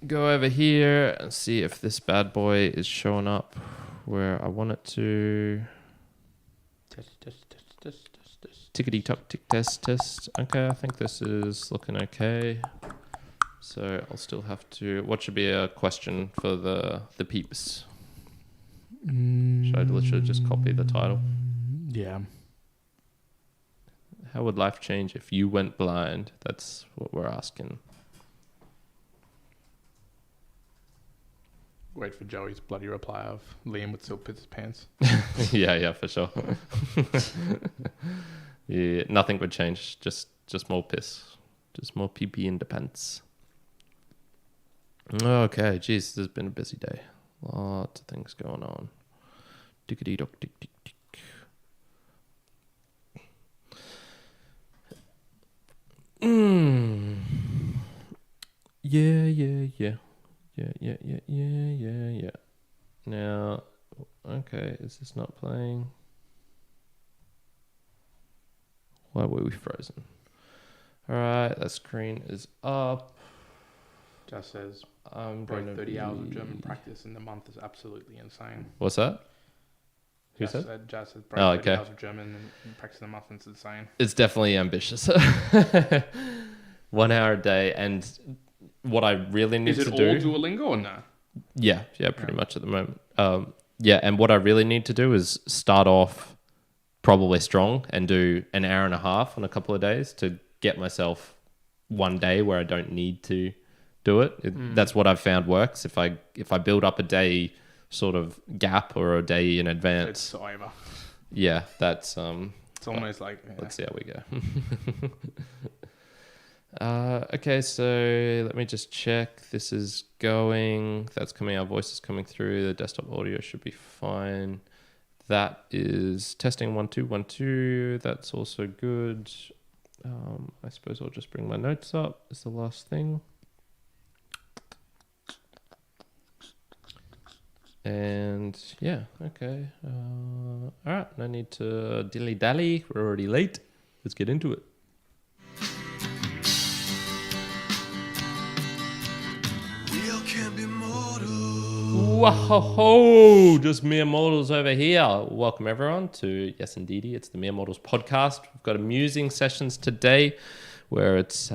go over here and see if this bad boy is showing up where I want it to. Test. Tickety tock tick test. Okay, I think this is looking okay. So I'll still have to. What should be a question for the peeps? Should I literally just copy the title? Yeah. How would life change if you went blind? That's what we're asking. Wait for Joey's bloody reply of Liam would still piss his pants. yeah, for sure. Yeah, nothing would change. Just more piss. Just more pee in the pants. Okay, geez, this has been a busy day. Lots of things going on. Tickety dock tick tick tick. Yeah. Now, okay, is this not playing? Why were we frozen? All right, that screen is up. Just says, I'm bro, gonna 30 hours of German practice in the month is absolutely insane. What's that? Who Just said? Just said, bro, 30 okay. hours of German and practice in the month is insane. It's definitely ambitious. 1 hour a day, and what I really need to do... Is it all Duolingo or no? Yeah, pretty much at the moment. And what I really need to do is start off probably strong and do an hour and a half on a couple of days to get myself one day where I don't need to do it. That's what I've found works. If I build up a day sort of gap or a day in advance, It's over. Yeah, that's It's almost like. Yeah. Let's see how we go. Okay, so let me just check. This is going. That's coming. Our voice is coming through. The desktop audio should be fine. That is testing 1 2 1 2. That's also good. I suppose I'll just bring my notes up. It's the last thing. And yeah, okay. All right, no need to dilly dally. We're already late. Let's get into it. Whoa, just mere mortals over here. Welcome everyone to Yes Indeedy. It's the Mere Mortals podcast. We've got amusing sessions today where it's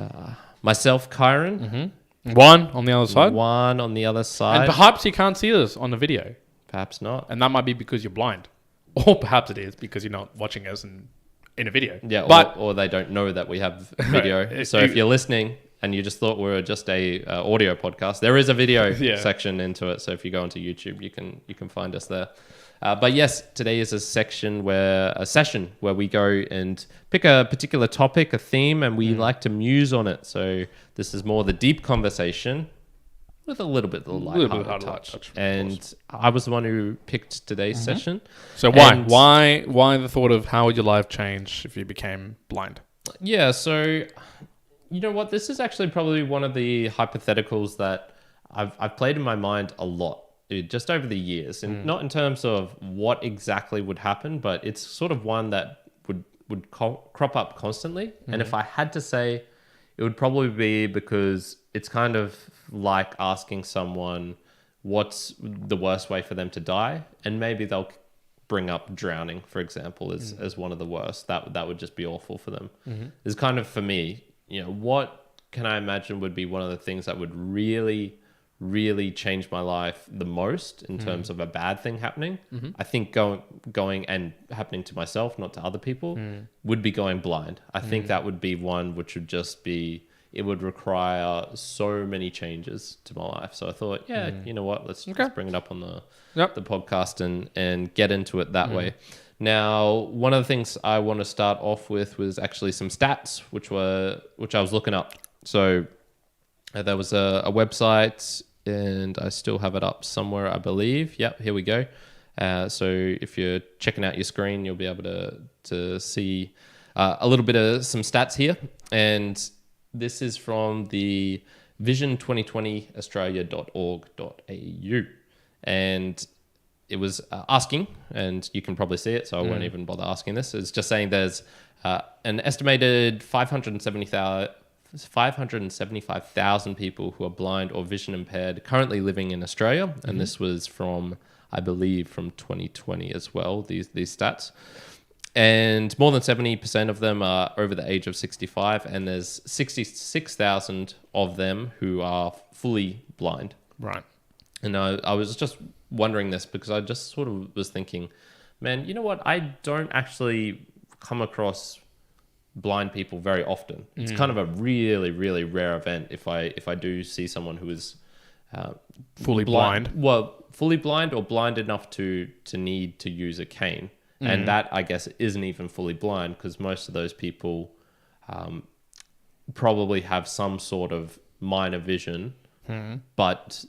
myself, Kyron. Mm-hmm. One on the other side. One on the other side. And perhaps you can't see this on the video. Perhaps not. And that might be because you're blind. Or perhaps it is because you're not watching us in a video. Yeah, but or they don't know that we have video. So if you're listening and you just thought we were just a audio podcast, there is a video section into it. So if you go onto YouTube, you can find us there. But yes, today is a session where we go and pick a particular topic, a theme, and we like to muse on it. So this is more the deep conversation with a little bit of the lighthearted touch. And I was the one who picked today's session. So why the thought of how would your life change if you became blind? Yeah, so you know what? This is actually probably one of the hypotheticals that I've played in my mind a lot. Just over the years, and not in terms of what exactly would happen, but it's sort of one that would crop up constantly. And if I had to say, it would probably be because it's kind of like asking someone what's the worst way for them to die, and maybe they'll bring up drowning, for example, as one of the worst. That would just be awful for them. It's kind of, for me, you know, what can I imagine would be one of the things that would really changed my life the most in terms of a bad thing happening. I think going and happening to myself, not to other people, would be going blind. I think that would be one which would just be, it would require so many changes to my life. So I thought, you know what, let's bring it up on the podcast and get into it that way. Now, one of the things I want to start off with was actually some stats, which I was looking up. So there was a website, and I still have it up somewhere, I believe. Yep, here we go. So if you're checking out your screen, you'll be able to see a little bit of some stats here. And this is from the vision2020australia.org.au. And it was asking, and you can probably see it, so I won't even bother asking this. It's just saying there's an estimated 575,000 people who are blind or vision impaired currently living in Australia. And this was from, I believe, from 2020 as well, these stats. And more than 70% of them are over the age of 65, and there's 66,000 of them who are fully blind. Right. And I was just wondering this because I just sort of was thinking, man, you know what? I don't actually come across blind people very often. It's kind of a really, really rare event if I do see someone who is Fully blind. Well, fully blind or blind enough to need to use a cane. And that, I guess, isn't even fully blind because most of those people probably have some sort of minor vision. But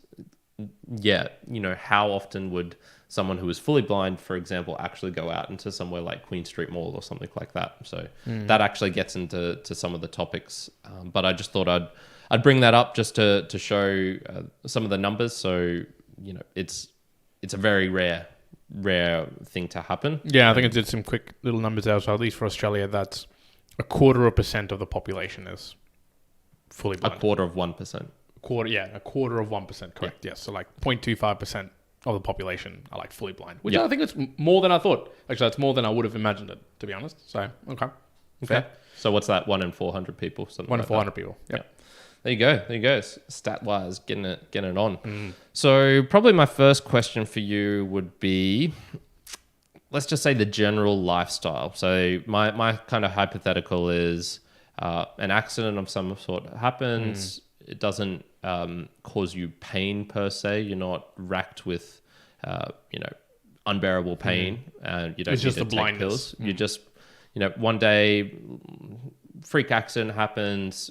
yeah, you know, how often would someone who is fully blind, for example, actually go out into somewhere like Queen Street Mall or something like that? So that actually gets into some of the topics. But I just thought I'd bring that up just to show some of the numbers. So, you know, it's a very rare thing to happen. Yeah, I think I did some quick little numbers out. So at least for Australia, that's 0.25% of the population is fully blind. 1/4%. A quarter of 1%. Correct. Yes. So like 0.25% of the population are like fully blind, which Yeah. I think it's more than I thought. Actually, that's more than I would have imagined it, to be honest. So okay. Fair. So what's that? 1 in 400 people. Something 1 in like 400 people. Yeah. Yeah. There you go. Stat wise, getting it on. So probably my first question for you would be, let's just say the general lifestyle. So my kind of hypothetical is an accident of some sort happens. It doesn't cause you pain per se. You're not racked with, unbearable pain. And you don't It's need just to the take blindness. pills. You just, one day, freak accident happens.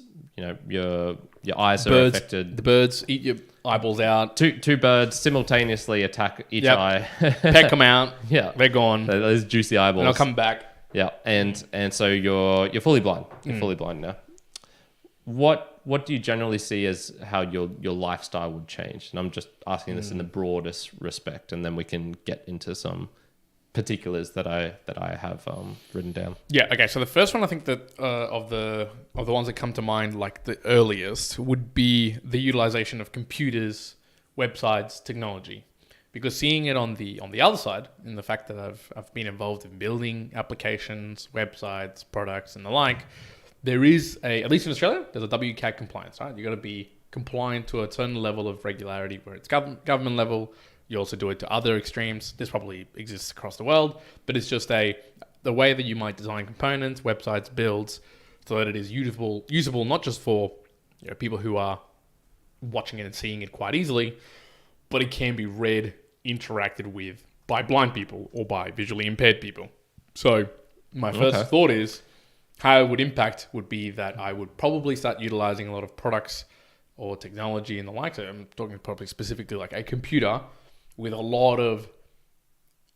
Your eyes are affected. The birds eat your eyeballs out. Two birds simultaneously attack each eye. Peck them out. Yeah, They're gone. Those juicy eyeballs. And they'll come back. Yeah, and so you're fully blind. You're fully blind now. What do you generally see as how your lifestyle would change? And I'm just asking this in the broadest respect, and then we can get into some particulars that I have written down. Yeah. Okay. So the first one I think that of the ones that come to mind, like the earliest, would be the utilization of computers, websites, technology. Because seeing it on the other side, in the fact that I've been involved in building applications, websites, products, and the like, there is at least in Australia, there's a WCAG compliance, right? You got to be compliant to a certain level of regularity, where it's government level. You also do it to other extremes. This probably exists across the world, but it's just the way that you might design components, websites, builds, so that it is usable not just for people who are watching it and seeing it quite easily, but it can be read, interacted with by blind people or by visually impaired people. So my first thought is how it would impact would be that I would probably start utilizing a lot of products or technology and the like. So I'm talking probably specifically like a computer with a lot of,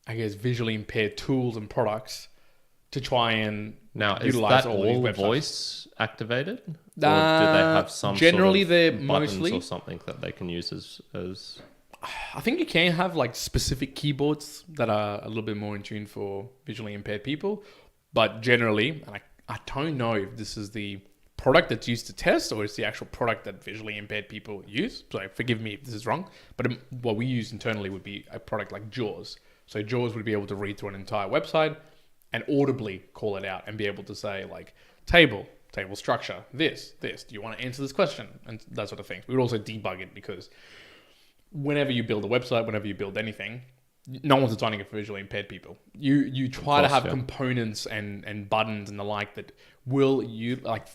I guess, visually impaired tools and products to try and utilize all these websites. Voice activated? Or do they have some generally sort of they're buttons mostly or something that they can use as I think you can have like specific keyboards that are a little bit more in tune for visually impaired people, but generally, and I don't know if this is the product that's used to test or it's the actual product that visually impaired people use. So forgive me if this is wrong, but what we use internally would be a product like JAWS. So JAWS would be able to read through an entire website and audibly call it out and be able to say like table structure, this, do you want to answer this question? And that sort of thing. We would also debug it because whenever you build a website, whenever you build anything, no one's designing it for visually impaired people. You try to have components and buttons and the like that will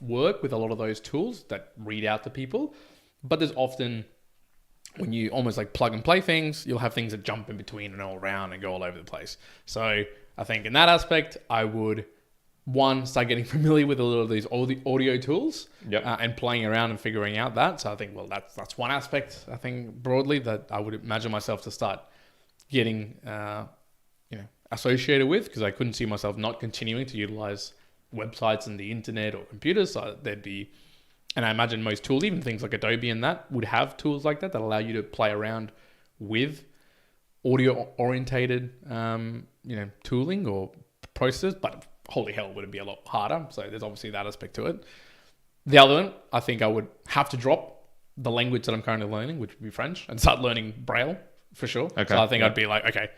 work with a lot of those tools that read out to people. But there's often, when you almost like plug and play things, you'll have things that jump in between and all around and go all over the place. So I think in that aspect, I would start getting familiar with a lot of these audio tools and playing around and figuring out that. So I think, that's one aspect, I think broadly that I would imagine myself to start getting associated with, because I couldn't see myself not continuing to utilize websites and the internet or computers. So there'd be, and I imagine most tools, even things like Adobe and that, would have tools like that allow you to play around with audio orientated tooling or processes. But holy hell, would it be a lot harder? So there's obviously that aspect to it. The other one, I think I would have to drop the language that I'm currently learning, which would be French, and start learning Braille for sure. Okay. So I think I'd be like, okay,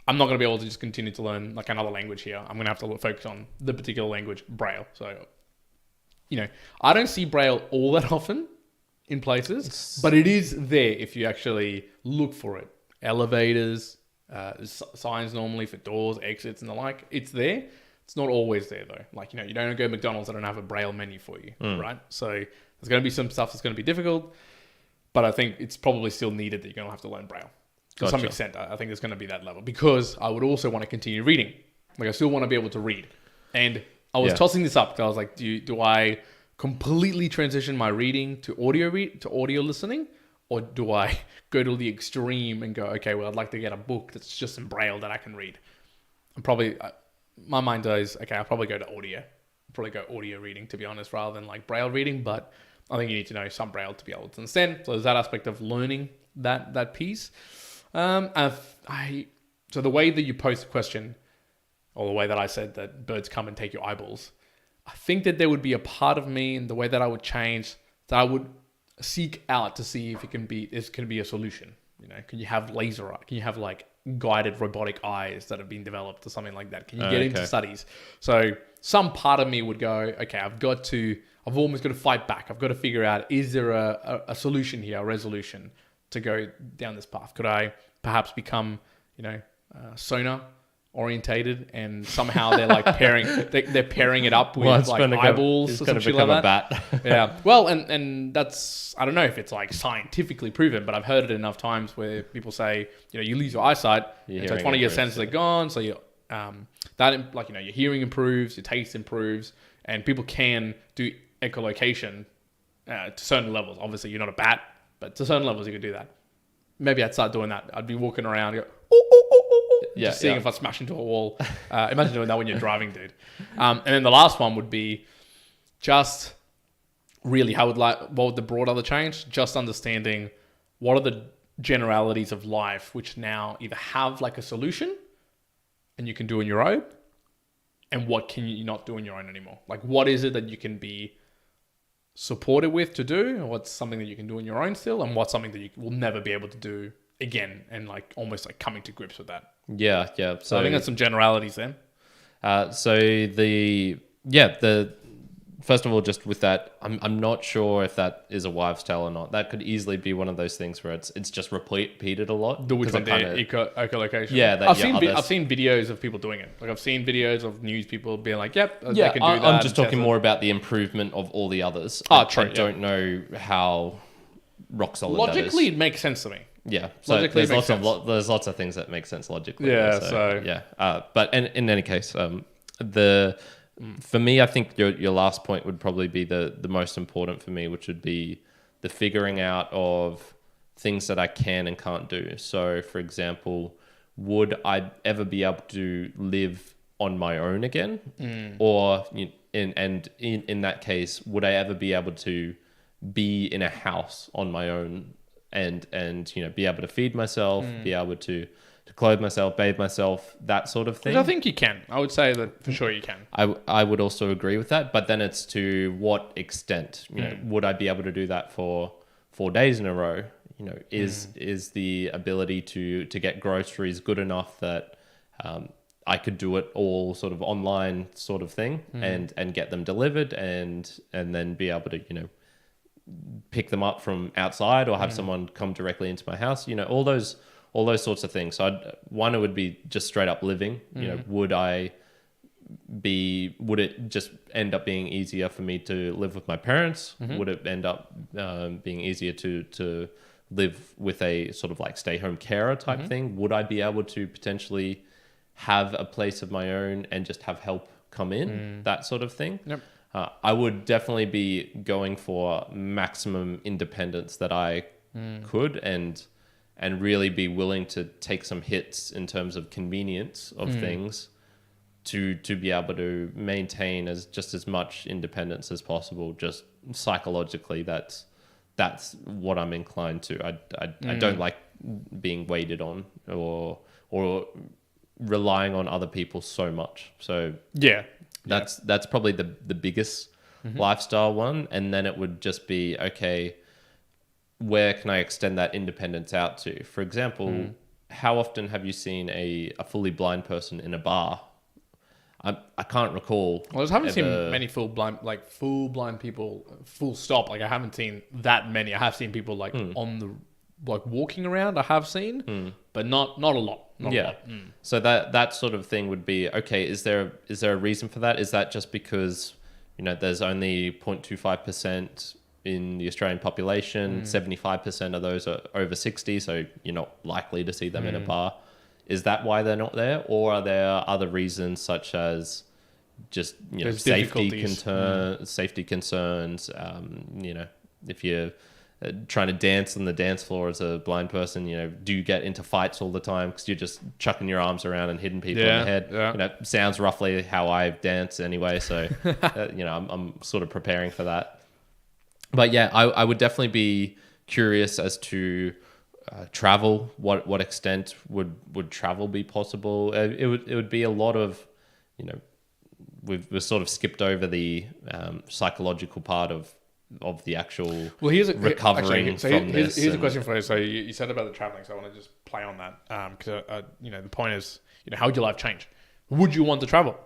I'm not going to be able to just continue to learn like another language here. I'm going to have to focus on the particular language, Braille. So, I don't see Braille all that often in places, but it is there if you actually look for it. Elevators, signs normally for doors, exits, and the like. It's there. It's not always there though. Like, you don't go to McDonald's, they don't have a Braille menu for you, right? So there's going to be some stuff that's going to be difficult, but I think it's probably still needed that you're going to have to learn Braille. To some extent, I think there's going to be that level because I would also want to continue reading. Like I still want to be able to read. And I was tossing this up because I was like, do I completely transition my reading to audio listening? Or do I go to the extreme and go, okay, well, I'd like to get a book that's just in Braille that I can read? And probably, my mind goes, okay, I'll probably go to audio. Probably go audio reading, to be honest, rather than like Braille reading. But I think you need to know some Braille to be able to understand. So there's that aspect of learning that piece. So the way that you posed the question, or the way that I said that birds come and take your eyeballs, I think that there would be a part of me in the way that I would change, that I would seek out to see if it can be a solution. Can you have laser eye? Can you have like guided robotic eyes that have been developed or something like that? Can you get into studies? So some part of me would go, okay, I've almost got to fight back. I've got to figure out, is there a solution here, a resolution to go down this path? Could I perhaps become, sonar orientated, and somehow they're like pairing it up with like eyeballs or something like that. Bat. Yeah. Well, and that's, I don't know if it's like scientifically proven, but I've heard it enough times where people say, you lose your eyesight, and so 20 of your senses are gone. So your hearing improves, your taste improves, and people can do echolocation to certain levels. Obviously, you're not a bat, but to certain levels you can do that. Maybe I'd start doing that. I'd be walking around, just seeing if I smash into a wall. Imagine doing that when you're driving, dude. And then the last one would be just really what would the broad other change? Just understanding what are the generalities of life which now either have like a solution and you can do on your own, and what can you not do on your own anymore? Like, what is it that you can be supported with to do, or what's something that you can do on your own still, and what's something that you will never be able to do again, and like almost like coming to grips with that. Yeah. So I think that's some generalities then. First of all, just with that, I'm not sure if that is a wives' tale or not. That could easily be one of those things where it's just repeated a lot. Which one? Echolocation. Yeah, I've seen videos of people doing it. Like I've seen videos of news people being like, "Yep, they can do that." I'm just talking more about the improvement of all the others. True. I don't know how rock solid logically that is. It makes sense to me. Yeah, so there's lots of things that make sense logically. Yeah, but in any case, for me, I think your last point would probably be the most important for me, which would be the figuring out of things that I can and can't do. So, for example, would I ever be able to live on my own again? Or in that case, would I ever be able to be in a house on my own and be able to feed myself, be able to clothe myself, bathe myself, that sort of thing? I think you can. I would say that for sure you can. I would also agree with that, but then it's to what extent? Would I be able to do that for 4 days in a row? Is the ability to get groceries good enough that I could do it all sort of online sort of thing and get them delivered and then be able to pick them up from outside or have someone come directly into my house? All those sorts of things. So it would be just straight up living. Would it just end up being easier for me to live with my parents? Would it end up being easier to live with a sort of like stay home carer type thing? Would I be able to potentially have a place of my own and just have help come in? That sort of thing. Yep. I would definitely be going for maximum independence that I could and really be willing to take some hits in terms of convenience of things to be able to maintain as much independence as possible. Just psychologically, that's what I'm inclined to. I don't like being waited on or relying on other people so much. So yeah, that's probably the biggest lifestyle one, and then it would just be, okay, where can I extend that independence out to? For example, how often have you seen a fully blind person in a bar? I can't recall. Well, I just haven't seen many full blind people, full stop. Like, I haven't seen that many. I have seen people like on the, like, walking around. I have seen, but not a lot. Not a lot. So that sort of thing would be, okay, is there a reason for that? Is that just because, there's only 0.25% in the Australian population, 75% of those are over 60, so you're not likely to see them in a bar. Is that why they're not there? Or are there other reasons, such as just, safety concerns, if you're trying to dance on the dance floor as a blind person, do you get into fights all the time because you're just chucking your arms around and hitting people in the head? Yeah. Sounds roughly how I dance anyway, so I'm sort of preparing for that. But yeah, I would definitely be curious as to travel. What extent would travel be possible? It would be a lot of, we've sort of skipped over the psychological part of the actual recovering from this. Here's a question for you. So you said about the traveling, so I want to just play on that because the point is, how would your life change? Would you want to travel?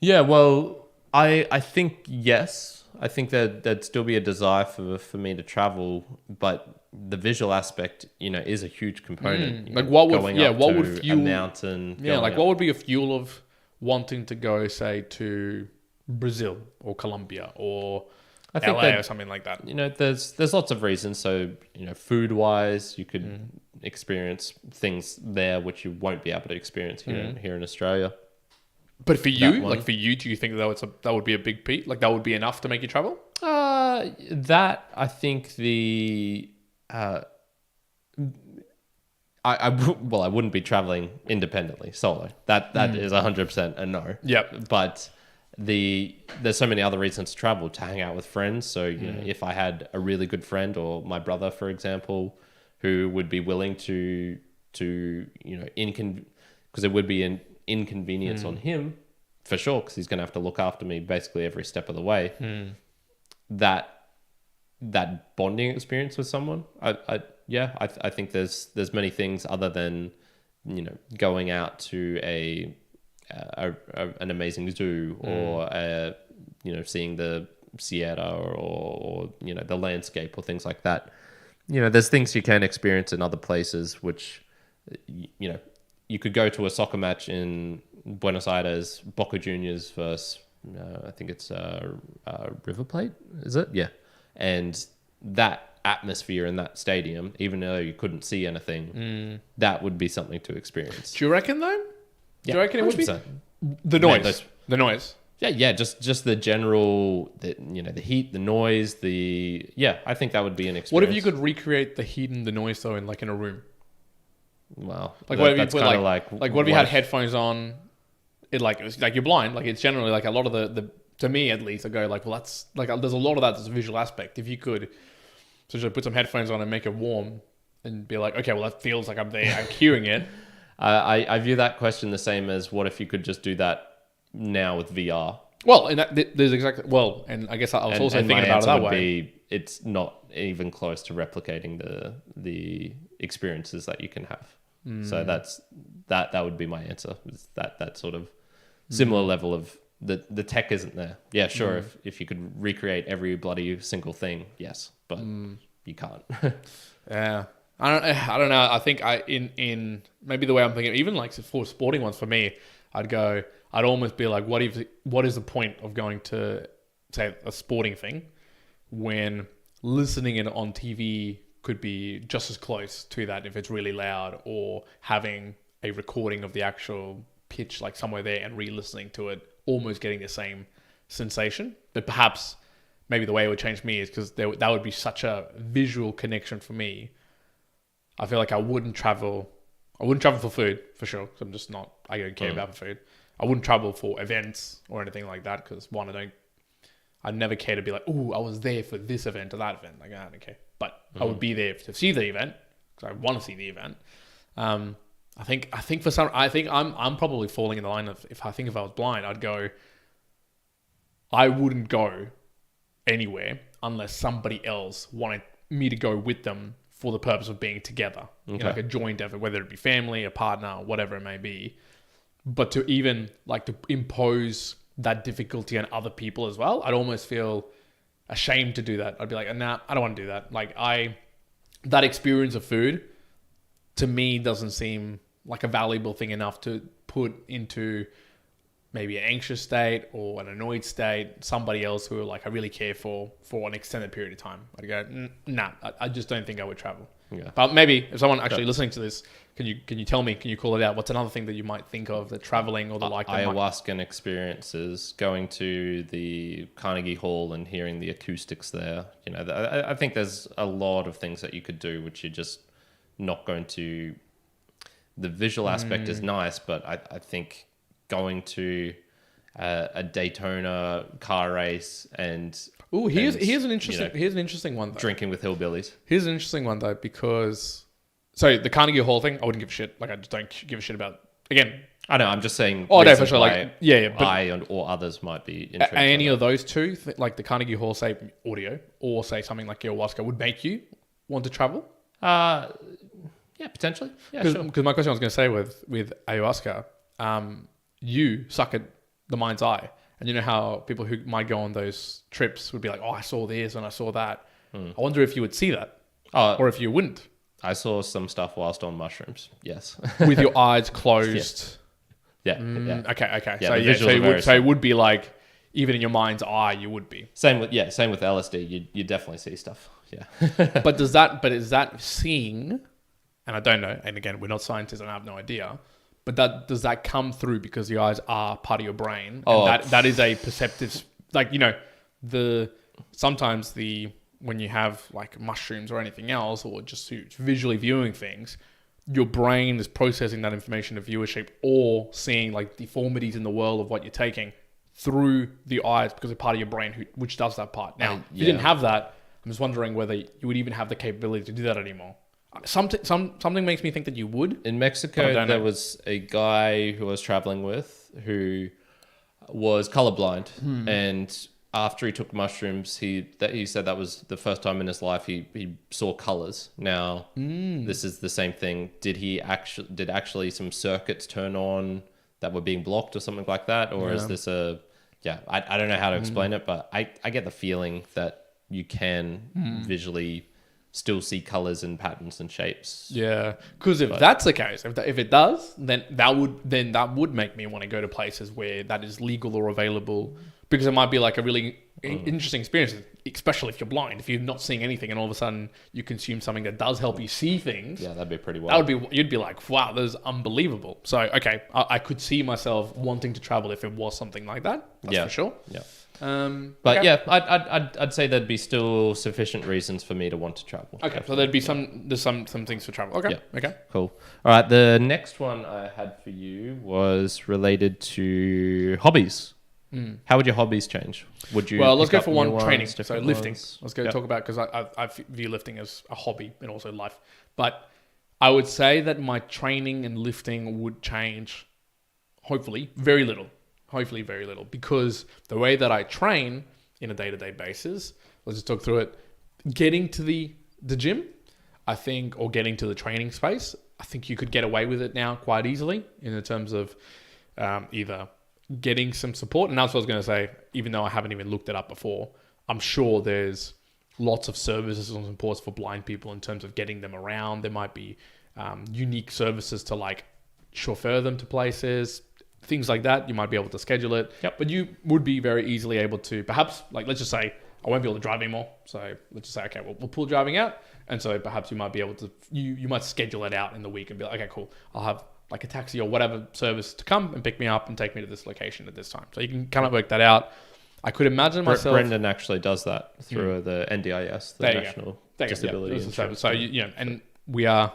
Yeah, well, I think yes. I think that there'd still be a desire for me to travel, but the visual aspect, is a huge component. Like, what would what would fuel a mountain? Yeah, like what would be a fuel of wanting to go, say, to Brazil or Colombia or LA or something like that? There's lots of reasons. So, food wise, you could experience things there which you won't be able to experience here in Australia. But for you, do you think that would be a big peak? Like, that would be enough to make you travel? That I think I wouldn't be traveling independently, solo. That is 100% a no. Yep. But there's so many other reasons to travel, to hang out with friends. So if I had a really good friend, or my brother, for example, who would be willing to because it would be an inconvenience on him for sure, because he's going to have to look after me basically every step of the way. That bonding experience with someone, I think there's many things other than going out to an amazing zoo or seeing the Sierra or the landscape or things like that. There's things you can experience in other places, which you could go to a soccer match in Buenos Aires, Boca Juniors versus I think it's River Plate, is it? Yeah. And that atmosphere in that stadium, even though you couldn't see anything, that would be something to experience. Do you reckon though? Yeah, do you reckon 100%. It would be the noise? The noise. Yeah, just the general, the heat, the noise, I think that would be an experience. What if you could recreate the heat and the noise though in a room? Well, what if you put what if you had headphones on? It's like you're blind. Like, it's generally like a lot of the to me at least, I go like, well, that's like, there's a lot of that that's a visual aspect. If you could just put some headphones on and make it warm and be like, okay, well, that feels like I'm there, I'm hearing it. I view that question the same as what if you could just do that now with VR? Well, and there's exactly, and I guess I was also thinking about it that way. It's not even close to replicating the experiences that you can have. So that would be my answer. Is that sort of similar level of the tech isn't there. Yeah, sure. If you could recreate every bloody single thing, yes, but you can't. Yeah, I don't know. I think in maybe the way I'm thinking, even like for sporting ones for me, I'd almost be like, what is the point of going to, say, a sporting thing when listening it on TV could be just as close to that if it's really loud, or having a recording of the actual pitch like somewhere there and re-listening to it, almost getting the same sensation. But perhaps maybe the way it would change me is because that would be such a visual connection for me. I feel like I wouldn't travel for food, for sure, because I'm just not, I don't care about food. I wouldn't travel for events or anything like that, because one, I'd never care to be like, oh, I was there for this event or that event. Like, I don't care. But I would be there to see the event, because I want to see the event. I think I'm probably falling in the line of, if I was blind, I'd go, I wouldn't go anywhere unless somebody else wanted me to go with them for the purpose of being together. You know, like a joint effort, whether it be family, a partner, whatever it may be. But to even like to impose that difficulty on other people as well, I'd almost feel ashamed to do that. I'd be like, nah, I don't want to do that. Like that experience of food to me doesn't seem like a valuable thing enough to put into maybe an anxious state or an annoyed state, somebody else who like I really care for an extended period of time. I'd go, nah, I just don't think I would travel. Yeah. But maybe if someone actually listening to this, can you tell me, can you call it out? What's another thing that you might think of that traveling or the like? Ayahuascan experiences, going to the Carnegie Hall and hearing the acoustics there. You know, I think there's a lot of things that you could do, which you're just not going to. The visual aspect is nice, but I think going to a Daytona car race and here's an interesting one though. Drinking with hillbillies. Here's an interesting one though, because so the Carnegie Hall thing, I wouldn't give a shit. Like I just don't give a shit about. Again, I know. I'm just saying. Oh no, for sure. Like but I or others might be intrigued. Any of those two, like the Carnegie Hall, say audio, or say something like ayahuasca, would make you want to travel. Yeah, potentially. Yeah, sure. Because my question I was going to say with ayahuasca, you suck at the mind's eye. And you know how people who might go on those trips would be like, oh, I saw this and I saw that. I wonder if you would see that or if you wouldn't. I saw some stuff whilst on mushrooms. Yes. With your eyes closed. Yeah. Okay. Yeah, so it would be like, even in your mind's eye, you would be. Same with LSD. You definitely see stuff. Yeah. But is that seeing, and I don't know, and again, we're not scientists and I have no idea, but does that come through because the eyes are part of your brain? And that is a perceptive, like, you know, sometimes when you have like mushrooms or anything else, or just visually viewing things, your brain is processing that information of viewership or seeing like deformities in the world of what you're taking through the eyes because they're part of your brain which does that part. Now, if you didn't have that, I'm just wondering whether you would even have the capability to do that anymore. Something makes me think that you would. In Mexico, there was a guy who I was traveling with who was colorblind, and after he took mushrooms, he said that was the first time in his life he saw colors. Now, this is the same thing. Did actually some circuits turn on that were being blocked or something like that, or is this I don't know how to explain it, but I get the feeling that you can visually still see colors and patterns and shapes. Yeah, because if that's the case, if it does, then that would make me want to go to places where that is legal or available, because it might be like a really interesting experience, especially if you're blind. If you're not seeing anything and all of a sudden you consume something that does help you see things. Yeah, that'd be pretty wild. You'd be like, wow, that is unbelievable. So, okay, I could see myself wanting to travel if it was something like that. That's for sure. Yeah. I'd say there'd be still sufficient reasons for me to want to travel. Okay, so there'd be some things for travel. Okay, okay, cool. All right, the next one I had for you was related to hobbies. How would your hobbies change? Would you? Well, let's go for one, training. So lifting. Let's go talk about, because I view lifting as a hobby and also life. But I would say that my training and lifting would change, hopefully, very little. Hopefully very little, because the way that I train in a day-to-day basis, let's just talk through it. Getting to the gym, I think, or getting to the training space, I think you could get away with it now quite easily in the terms of either getting some support. And that's what I was going to say, even though I haven't even looked it up before, I'm sure there's lots of services and supports for blind people in terms of getting them around. There might be unique services to like chauffeur them to places, things like that. You might be able to schedule it. Yep. But you would be very easily able to, perhaps, like, let's just say I won't be able to drive anymore. So let's just say, okay, we'll pull driving out. And so perhaps you might be able to, you might schedule it out in the week and be like, okay, cool, I'll have like a taxi or whatever service to come and pick me up and take me to this location at this time. So you can kind of work that out. I could imagine myself. Brendan actually does that through the NDIS, the National Disability Insurance. So and we're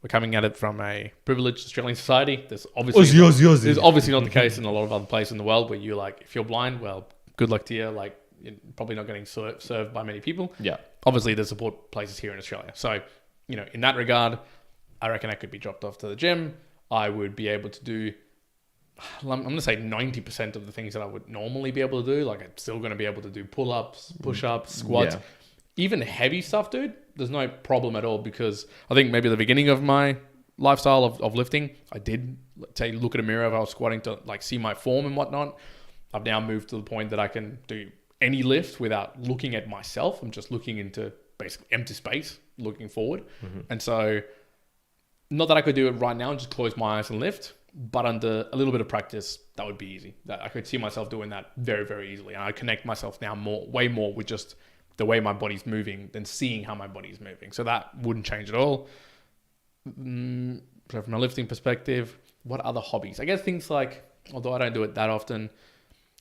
coming at it from a privileged Australian society. There's obviously not the case in a lot of other places in the world where you're like, if you're blind, well, good luck to you. Like, you're probably not getting served by many people. Yeah. Obviously, there's support places here in Australia. So, in that regard, I reckon I could be dropped off to the gym. I would be able to do I'm going to say 90% of the things that I would normally be able to do. Like I'm still going to be able to do pull-ups, push-ups, squats, even heavy stuff, dude. There's no problem at all because I think maybe the beginning of my lifestyle of lifting, I did say look at a mirror if I was squatting to like see my form and whatnot. I've now moved to the point that I can do any lift without looking at myself. I'm just looking into basically empty space, looking forward. And so not that I could do it right now and just close my eyes and lift, but under a little bit of practice, that would be easy. That I could see myself doing that very, very easily. And I connect myself now way more with just the way my body's moving than seeing how my body's moving. So that wouldn't change at all. So from a lifting perspective, what other hobbies? I guess things like, although I don't do it that often,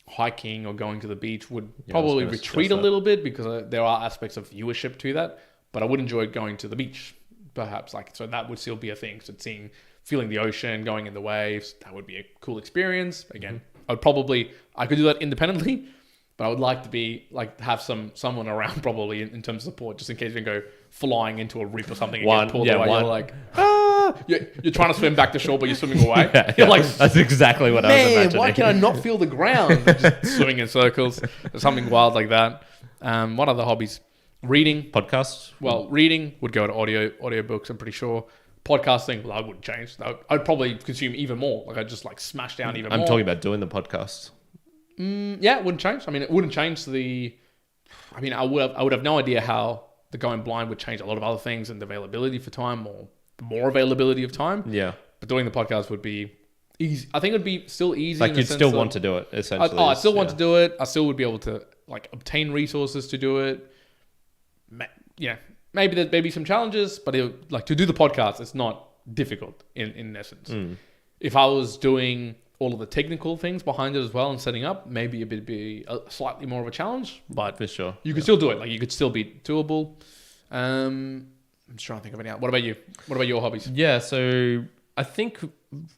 hiking or going to the beach would probably retreat a little bit because there are aspects of viewership to that. But I would enjoy going to the beach, perhaps. So that would still be a thing. So feeling the ocean, going in the waves, that would be a cool experience. Again, I could do that independently, but I would like to have someone around probably in terms of support, just in case we go flying into a reef or something. You're like, you're trying to swim back to shore, but you're swimming away. You're like, that's exactly what I was imagining. Why can I not feel the ground? Just swimming in circles, or something wild like that. What other hobbies? Reading, podcasts. Well, reading would go to audio books. I'm pretty sure. Podcasting, well, I wouldn't change. I'd probably consume even more. Like I'd just smash down even more. I'm talking about doing the podcast. Yeah, it wouldn't change. I mean, it wouldn't change I would have no idea how the going blind would change a lot of other things and the availability for time or more availability of time. Yeah. But doing the podcast would be easy. I think it would be still easy. Like you'd still want to do it, essentially. I still want to do it. I still would be able to obtain resources to do it. Yeah. Maybe there may be some challenges, but to do the podcast, it's not difficult in essence. If I was doing all of the technical things behind it as well and setting up, maybe it would be a slightly more of a challenge, but for sure, you could still do it. You could still be doable. I'm just trying to think of any out. What about you? What about your hobbies? Yeah, so I think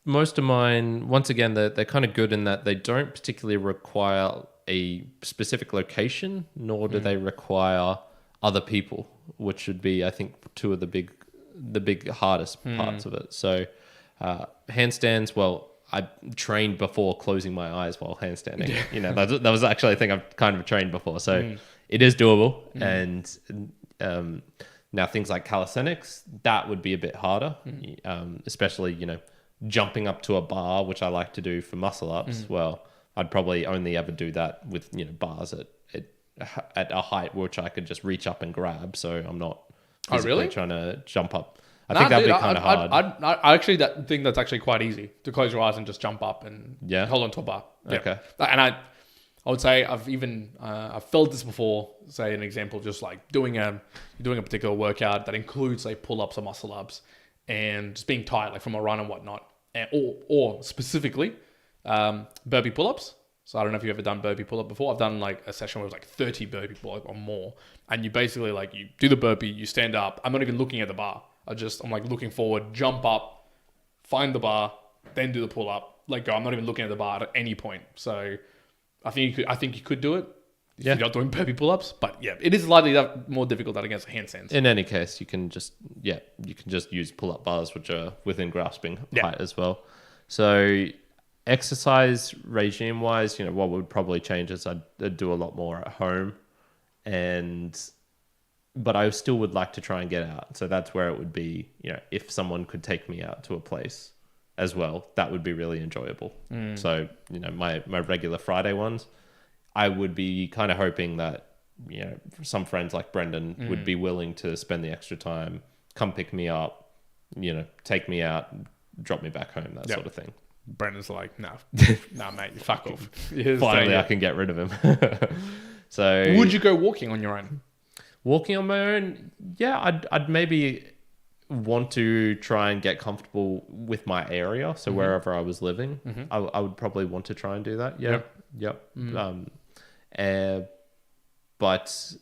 most of mine, once again, they're kind of good in that they don't particularly require a specific location, nor do they require other people, which would be, I think, two of the big hardest parts of it. So handstands, well, I trained before closing my eyes while handstanding. That was actually a thing I've kind of trained before. So it is doable. And now things like calisthenics, that would be a bit harder, especially, jumping up to a bar, which I like to do for muscle ups. Well, I'd probably only ever do that with, bars at a height which I could just reach up and grab. So I'm not physically trying to jump up. I think that'd be kind of hard. I actually think that's actually quite ezy to close your eyes and just jump up and hold on to a bar. Yeah. Okay. And I would say I've felt this before. Say an example, just like doing a particular workout that includes pull-ups or muscle ups and just being tired, from a run and whatnot, or specifically burpee pull-ups. So I don't know if you've ever done burpee pull-up before. I've done a session with 30 burpee pull-up or more, and you basically you do the burpee, you stand up. I'm not even looking at the bar. I'm looking forward, jump up, find the bar, then do the pull up, go. I'm not even looking at the bar at any point. So I think you could do it if you're not doing burpee pull ups. But yeah, it is slightly more difficult than against handstands. In any case, you can just use pull up bars which are within grasping height as well. So exercise regime wise, what would probably change is I'd do a lot more at home, but I still would like to try and get out. So that's where it would be, if someone could take me out to a place as well, that would be really enjoyable. So, my regular Friday ones, I would be kind of hoping that, some friends like Brendan would be willing to spend the extra time, come pick me up, take me out, drop me back home, that sort of thing. Brendan's like, no, mate, fuck off. Finally, I can get rid of him. So would you go walking on your own? Walking on my own, yeah, I'd maybe want to try and get comfortable with my area. So wherever I was living, I would probably want to try and do that. Yeah. Yep. But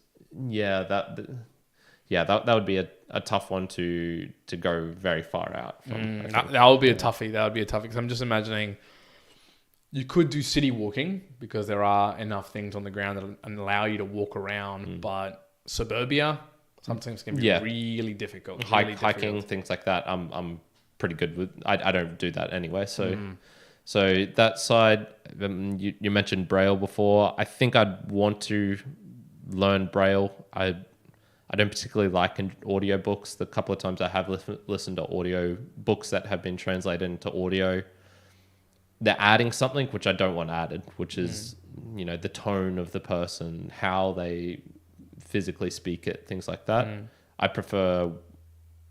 yeah, that would be a tough one to go very far out from. That would be a toughie. That would be a toughie because I'm just imagining you could do city walking because there are enough things on the ground that allow you to walk around, but suburbia sometimes can be really difficult. Hiking, things like that. I'm pretty good with. I don't do that anyway. So So that side, you mentioned Braille before. I think I'd want to learn Braille. I don't particularly like audiobooks. The couple of times I have listened to audio books that have been translated into audio, they're adding something which I don't want added, which is, the tone of the person, how they physically speak it, things like that. I prefer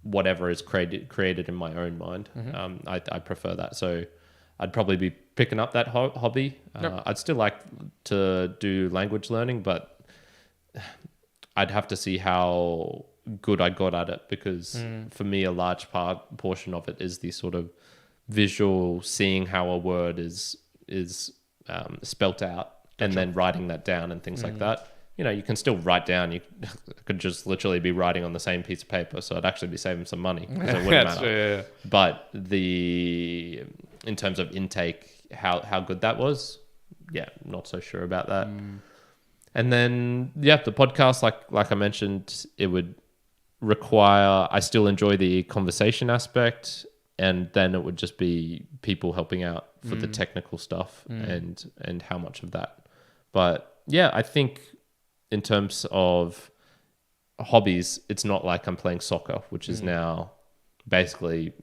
whatever is created in my own mind. I prefer that. So I'd probably be picking up that hobby. I'd still like to do language learning, but I'd have to see how good I got at it, because for me, a large portion of it is the sort of visual, seeing how a word is spelt out, and then writing that down and things like that. You can still write down. You could just literally be writing on the same piece of paper, so I'd actually be saving some money, because it wouldn't matter. Yeah. But in terms of intake, how good that was, not so sure about that. And then the podcast, like I mentioned, it would require. I still enjoy the conversation aspect, and then it would just be people helping out for the technical stuff and how much of that. But I think in terms of hobbies, it's not like I'm playing soccer, which is now basically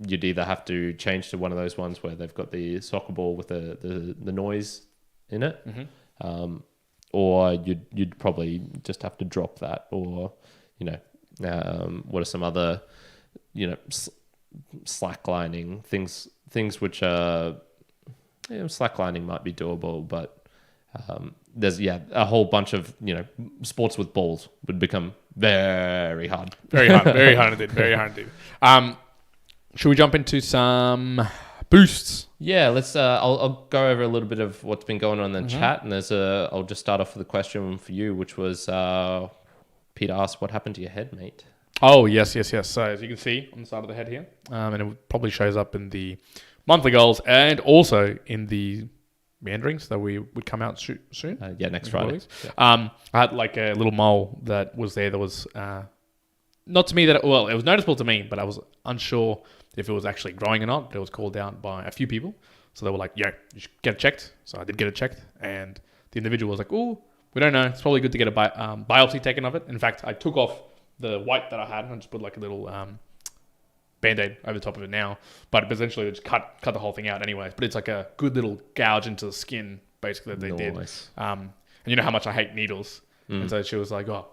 you'd either have to change to one of those ones where they've got the soccer ball with the noise in it, or you'd probably just have to drop that, or what are some other slacklining things which are slacklining might be doable, but there's a whole bunch of sports with balls would become very hard. Very hard indeed. Should we jump into some boosts? Yeah, let's. I'll go over a little bit of what's been going on in the chat, and I'll just start off with a question for you, which was Peter asked, "What happened to your head, mate?" Oh yes. So as you can see on the side of the head here, and it probably shows up in the monthly goals and also in the Meanderings that we would come out soon. Next Friday. I had like a little mole that was there. That was not to me it was noticeable to me, but I was unsure if it was actually growing or not. But it was called out by a few people, so they were like, "Yo, you should get it checked." So I did get it checked, and the individual was like, "Oh, we don't know. It's probably good to get a biopsy taken of it." In fact, I took off the white that I had and I just put like a little Band-Aid over the top of it now, but essentially just cut the whole thing out anyways. But it's like a good little gouge into the skin, basically, that they did. And you know how much I hate needles. And so she was like, "Oh,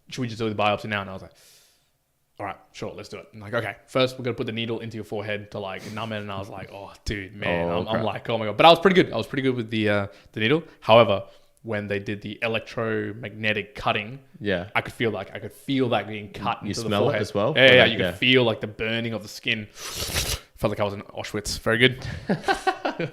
should we just do the biopsy now?" And I was like, "All right, sure, let's do it." I'm like, "Okay, first we're going to put the needle into your forehead to like numb it." And I was like, "Oh, dude, man." I'm like, "Oh my God." But I was pretty good. I was pretty good with the needle. However, when they did the electromagnetic cutting, I could feel that being cut into the forehead. You smell it as well? Yeah, you could feel like the burning of the skin. Felt like I was in Auschwitz. Very good.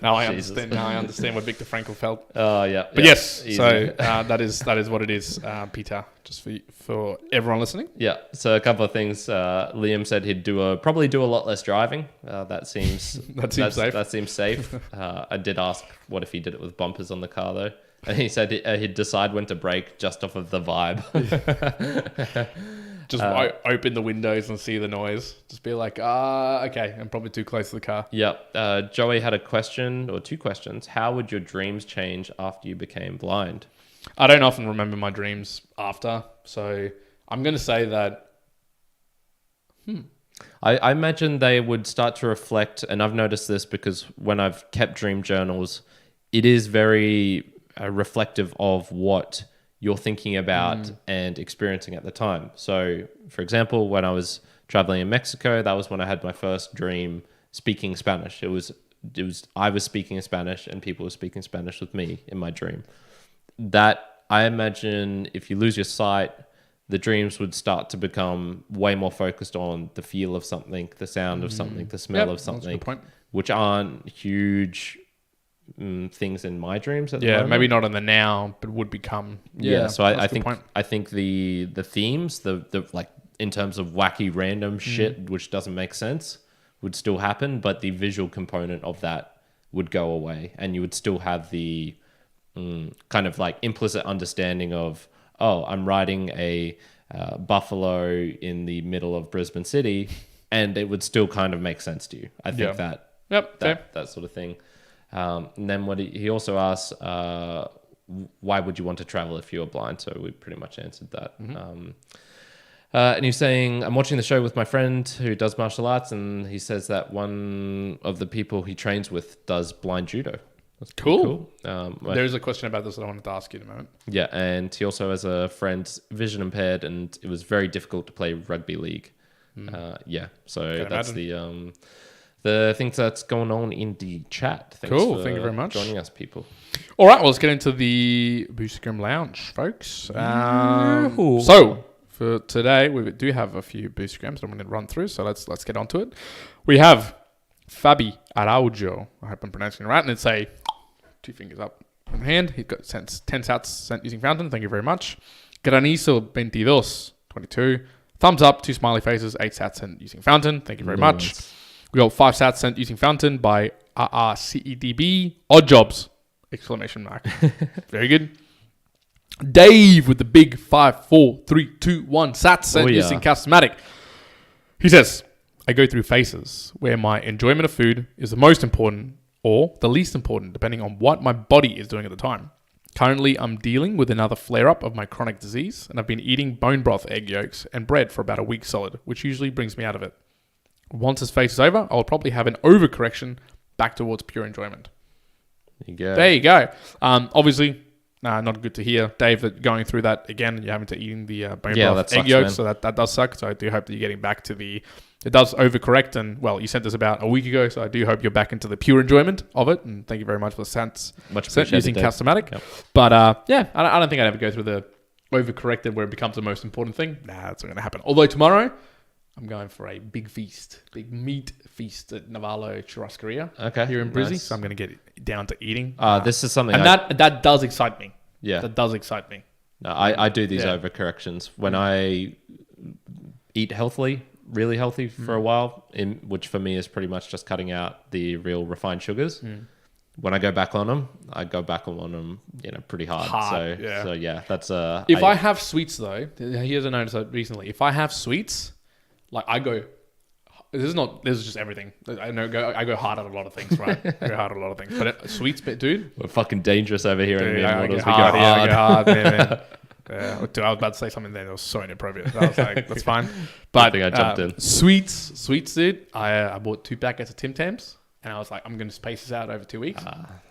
Now I understand. Now I understand what Viktor Frankl felt. Oh yeah. But yes, easy. So that is what it is, Peter. Just for everyone listening. Yeah. So a couple of things. Liam said he'd probably do a lot less driving. That seems safe. That seems safe. I did ask what if he did it with bumpers on the car though. And he said he'd decide when to brake just off of the vibe. Just open the windows and see the noise. Just be like, okay, I'm probably too close to the car. Yep. Joey had a question or two questions. How would your dreams change after you became blind? I don't often remember my dreams after. So I'm going to say that... I imagine they would start to reflect, and I've noticed this because when I've kept dream journals, it is very... reflective of what you're thinking about and experiencing at the time. So, for example, when I was traveling in Mexico, that was when I had my first dream speaking Spanish. It was I was speaking Spanish and people were speaking Spanish with me in my dream. That, I imagine, if you lose your sight, the dreams would start to become way more focused on the feel of something, the sound of something, the smell of something, which aren't huge things in my dreams at the moment. Maybe not in the now, but would become. So I think the themes, the like in terms of wacky random shit which doesn't make sense would still happen, but the visual component of that would go away, and you would still have the kind of like implicit understanding of, oh, I'm riding a buffalo in the middle of Brisbane City, and it would still kind of make sense to you. I think Yep. Fair. that sort of thing. And then what he also asks, why would you want to travel if you were blind? So we pretty much answered that. And he's saying, I'm watching the show with my friend who does martial arts, and he says that one of the people he trains with does blind judo. That's Cool. There's a question about this that I wanted to ask you in a moment. Yeah, and he also has a friend vision impaired, and it was very difficult to play rugby league. So that's the things that's going on in the chat. Thanks Cool. Thank you very much. Joining us, people. All right, well, let's get into the Boostagram Lounge, folks. So for today, we do have a few Boostagrams I'm going to run through. So let's get onto it. We have Fabi Araujo. I hope I'm pronouncing it right. And it's a 2 fingers up in hand. He got sent 10 sats sent using Fountain. Thank you very much. Granizo 22, 22. Thumbs up, 2 smiley faces, 8 sats sent using Fountain. Thank you very much. We got 5 sats sent using Fountain by rrcedb. Odd jobs! Exclamation mark. Very good. Dave with the big 5, 4, 3, 2, 1 sats sent using Customatic. He says, I go through phases where my enjoyment of food is the most important or the least important, depending on what my body is doing at the time. Currently, I'm dealing with another flare-up of my chronic disease, and I've been eating bone broth, egg yolks, and bread for about a week solid, which usually brings me out of it. Once this phase is over, I'll probably have an overcorrection back towards pure enjoyment. There you go. Obviously, not good to hear, Dave, that going through that again, you're having to eating the bone broth, egg yolks, so that does suck. So I do hope that you're getting back to it does overcorrect, and well, you sent this about a week ago, so I do hope you're back into the pure enjoyment of it, and thank you very much for the sense. Much appreciated, using Customatic. Yep. But I don't think I'd ever go through the overcorrected where it becomes the most important thing. Nah, that's not going to happen. Although tomorrow, I'm going for a big meat feast at Navarro Churrascaria here in Brizzy, so I'm going to get down to eating. This is something... And that does excite me. Yeah. That does excite me. No, I do these overcorrections. When I eat healthily, really healthy for a while, which for me is pretty much just cutting out the real refined sugars. When I go back on them, I go back on them, pretty hard. So yeah, that's if I have sweets though, here's a notice recently. If I have sweets, like I go, this is just everything. I go hard at a lot of things, right? I go hard at a lot of things, but sweets, dude, we're fucking dangerous over here. Dude, I go hard, man. I was about to say something there that was so inappropriate. I was like, that's fine. But I jumped in. Sweets, dude. I bought 2 packets of Tim Tams, and I was like, I'm going to space this out over 2 weeks.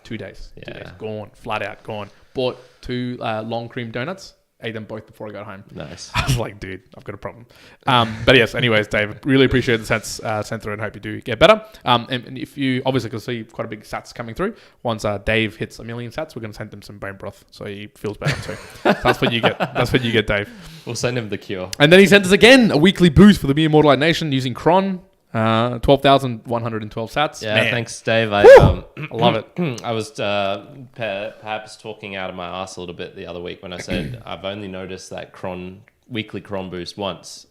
2 days. 2 days. Gone. Flat out gone. Bought 2 long cream donuts. Ate them both before I got home. Nice. I was like, dude, I've got a problem. But yes, anyways, Dave, really appreciate the sats sent through and hope you do get better. And if you obviously can see quite a big sats coming through, once Dave hits 1 million sats, we're going to send him some bone broth so he feels better too. So that's what you get. That's what you get, Dave. We'll send him the cure. And then he sent us again a weekly boost for the Be Immortal Nation using Cron. 12,112 sats. Yeah, man. Thanks, Dave. I love it. I was perhaps talking out of my ass a little bit the other week when I said I've only noticed that weekly Cron boost once.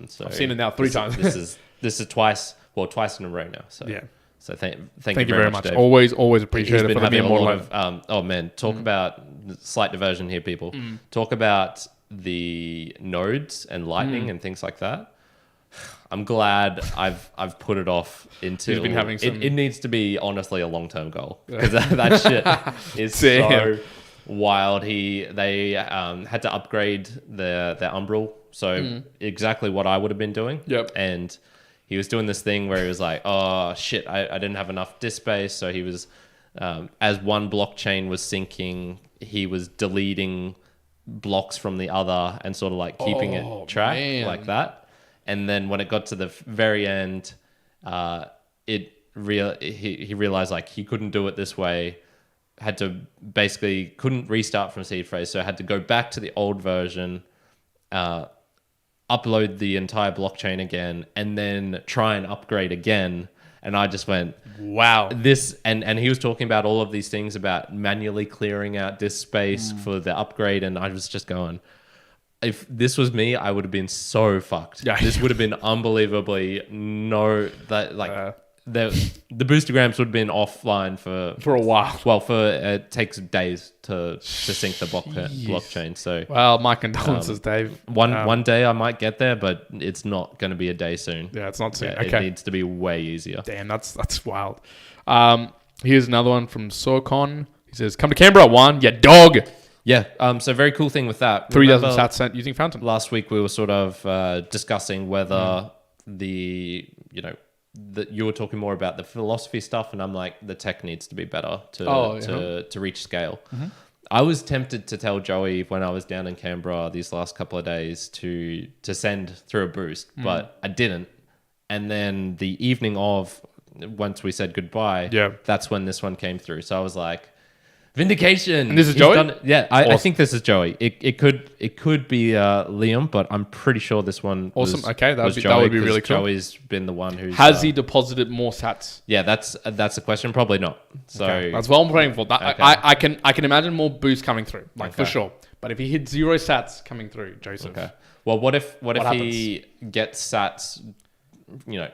So I've seen it now 3 times. This is twice in a row now. So yeah. So thank you very much, Dave. Always appreciate it for the Be Immortal. Talk about slight diversion here, people. Talk about the nodes and lightning and things like that. I'm glad I've put it off until He's been having some... it needs to be honestly a long-term goal because that shit is so wild. They had to upgrade their umbral, so exactly what I would have been doing. Yep. And he was doing this thing where he was like, oh shit, I didn't have enough disk space, so he was as one blockchain was syncing, he was deleting blocks from the other and sort of like keeping it track like that. And then when it got to the very end, he realized like he couldn't do it this way. Couldn't restart from seed phrase, so had to go back to the old version, upload the entire blockchain again, and then try and upgrade again. And I just went, wow, this, and he was talking about all of these things about manually clearing out disk space for the upgrade. And I was just going, if this was me, I would have been so fucked. Yeah. This would have been unbelievably the boostagrams would have been offline For a while. Well, it takes days to sync the blockchain. So Well, my condolences, Dave. one day I might get there, but it's not going to be a day soon. Yeah, it's not soon. Yeah, Okay. It needs to be way easier. Damn, that's wild. Here's another one from Socon. He says, "Come to Canberra, Juan, you dog." Yeah. So very cool thing with that. 3,000 sats sent using Fountain. Last week we were sort of discussing whether that you were talking more about the philosophy stuff, and I'm like, the tech needs to be better to reach scale. Mm-hmm. I was tempted to tell Joey when I was down in Canberra these last couple of days to send through a boost, but I didn't. And then the evening of, once we said goodbye, that's when this one came through. So I was like, vindication. And this is Joey? Yeah, I think this is Joey. It could be Liam, but I'm pretty sure this one awesome. Okay, that would be really cool. Joey's been the one who's... Has he deposited more sats? Yeah, that's the question. Probably not. So that's what I'm praying for. I can imagine more boosts coming through, for sure. But if he hits 0 sats coming through, Joseph. Okay. Well, what if he gets sats,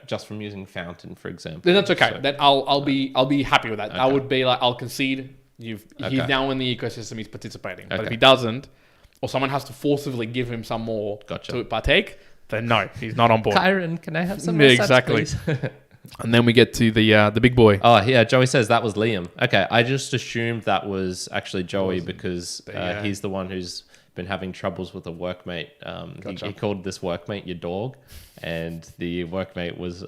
just from using Fountain, for example? Then that's okay. So, then I'll be happy with that. Okay. I would be like, I'll concede. He's now in the ecosystem. He's participating. Okay. But if he doesn't, or someone has to forcibly give him some more to partake, then no, he's not on board. Kyron, can I have some more sats, please? And then we get to the big boy. Oh yeah, Joey says that was Liam. Okay, I just assumed that was actually Joey because he's the one who's been having troubles with a workmate. He called this workmate your dog, and the workmate was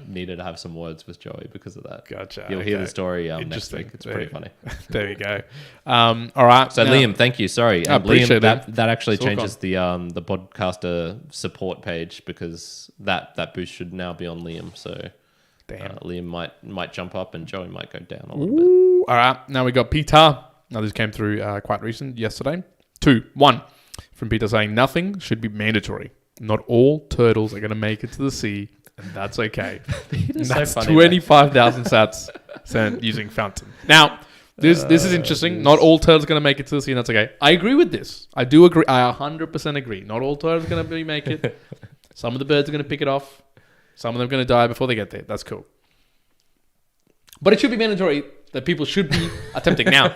needed to have some words with Joey because of that. Gotcha. You'll hear the story next week. It's pretty funny. There you go. All right. So Liam, thank you. Sorry, I appreciate Liam, that actually changes the podcaster support page because that boost should now be on Liam. So Liam might jump up and Joey might go down a little bit. All right. Now we got Petar. Now this came through quite recent yesterday. 2, 1 from Peter saying nothing should be mandatory. Not all turtles are going to make it to the sea, and that's okay. And that's so funny, 25,000 sats sent using Fountain. Now, this is interesting. Not all turtles are going to make it to the sea, and that's okay. I agree with this. I do agree. I 100% agree. Not all turtles are going to make it. Some of the birds are going to pick it off. Some of them are going to die before they get there. That's cool. But it should be mandatory that people should be attempting. Now,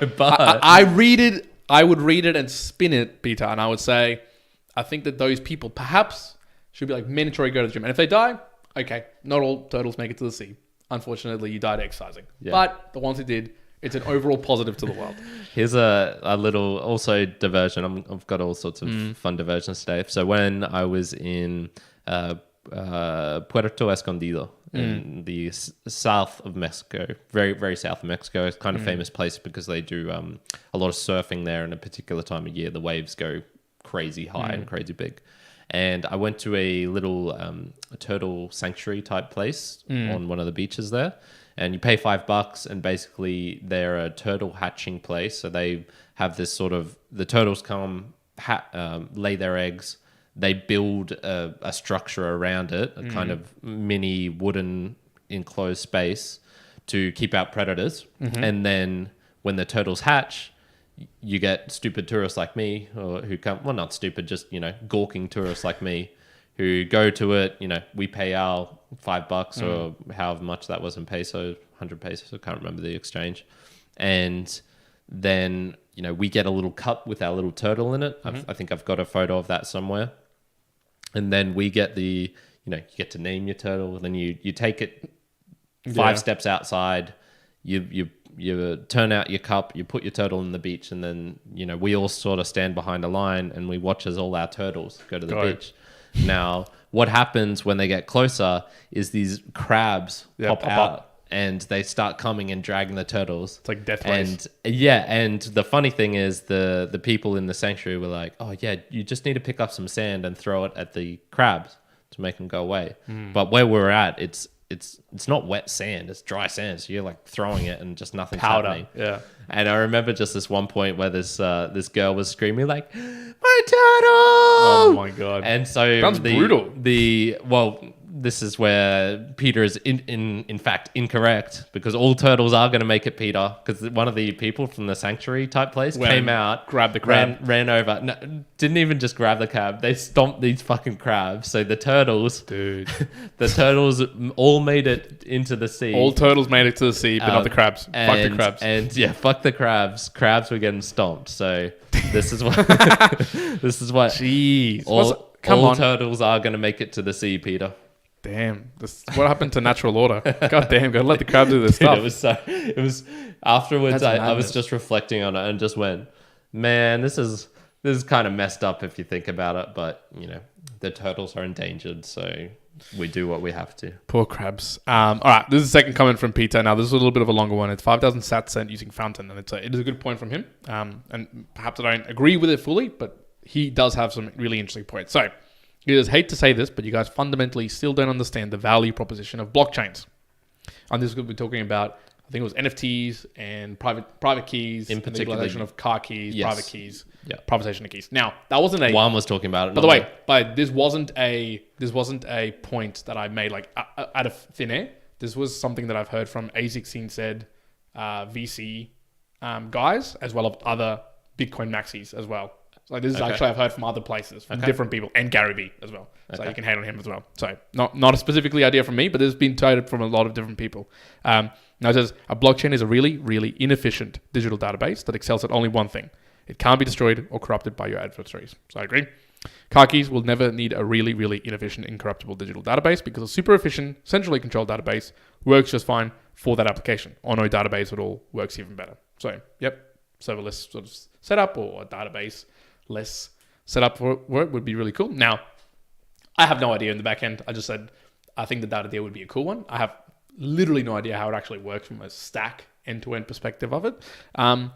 I would read it and spin it, Peter, and I would say, I think that those people perhaps should be like mandatory go to the gym. And if they die, okay, not all turtles make it to the sea. Unfortunately, you died exercising. Yeah. But the ones who did, it's an overall positive to the world. Here's a little also diversion. I've got all sorts of fun diversions today. So when I was in Puerto Escondido in the south of Mexico, very, very south of Mexico. It's kind of famous place because they do a lot of surfing there, and a particular time of year the waves go crazy high and crazy big. And I went to a little turtle sanctuary type place on one of the beaches there, and you pay $5, and basically they're a turtle hatching place. So they have this sort of, the turtles come lay their eggs. They build a structure around it, a kind of mini wooden enclosed space to keep out predators. And then when the turtles hatch, you get stupid tourists like me, or who come, well, not stupid, just, gawking tourists like me who go to it. We pay our $5 or however much that was in pesos, 100 pesos. I can't remember the exchange. And then, we get a little cup with our little turtle in it. I think I've got a photo of that somewhere. And then we get you get to name your turtle. Then you take it 5 steps outside. You turn out your cup. You put your turtle in the beach, and then we all sort of stand behind a line and we watch as all our turtles go to the beach. Now, what happens when they get closer is these crabs pop out. And they start coming and dragging the turtles. It's like death race. And the funny thing is the people in the sanctuary were like, oh yeah, you just need to pick up some sand and throw it at the crabs to make them go away. But where we're at, it's not wet sand, it's dry sand. So you're like throwing it and just nothing's happening. Yeah. And I remember just this one point where this girl was screaming like, my turtle! Oh my God. And so sounds brutal. this is where Peter is in fact incorrect, because all turtles are going to make it, Peter, because one of the people from the sanctuary type place came out, grabbed the crab, ran over, no, didn't even just grab the crab, they stomped these fucking crabs. So the turtles, dude, the turtles all made it into the sea. all turtles made it to the sea, but not the crabs. Fuck the crabs. And yeah, fuck the crabs. Crabs were getting stomped. So this is what this is what. Jeez, all turtles are going to make it to the sea, Peter. Damn, what happened to natural order? God damn, gotta let the crab do their stuff. It was afterwards. I was just reflecting on it and just went, man, this is kind of messed up if you think about it. But you know, the turtles are endangered, so we do what we have to. Poor crabs. All right, this is the second comment from Peter. Now, this is a little bit of a longer one. It's 5,000 sats sent using Fountain, and it is a good point from him. And perhaps I don't agree with it fully, but he does have some really interesting points. So, he says, hate to say this, but you guys fundamentally still don't understand the value proposition of blockchains. And this is going to be talking about, I think it was NFTs and private keys, in particular, the legalization of car keys, yes. Private keys, yeah. privatization of keys. Now, that wasn't a... Juan was talking about it. By the way, but this wasn't a point that I made like out of thin air. This was something that I've heard from A16 said VC guys, as well as other Bitcoin maxis as well. Like this is actually I've heard from other places, from different people, and Gary Vee as well. So you can hate on him as well. So not a specifically idea from me, but this has been touted from a lot of different people. Now it says a blockchain is a really, really inefficient digital database that excels at only one thing. It can't be destroyed or corrupted by your adversaries. So I agree. Car keys will never need a really, really inefficient, incorruptible digital database, because a super efficient, centrally controlled database works just fine for that application. Or no database at all works even better. So, yep, serverless sort of setup or a database less setup for work would be really cool. Now, I have no idea in the back end. I just said I think the data deal would be a cool one. I have literally no idea how it actually works from a stack end-to-end perspective of it. And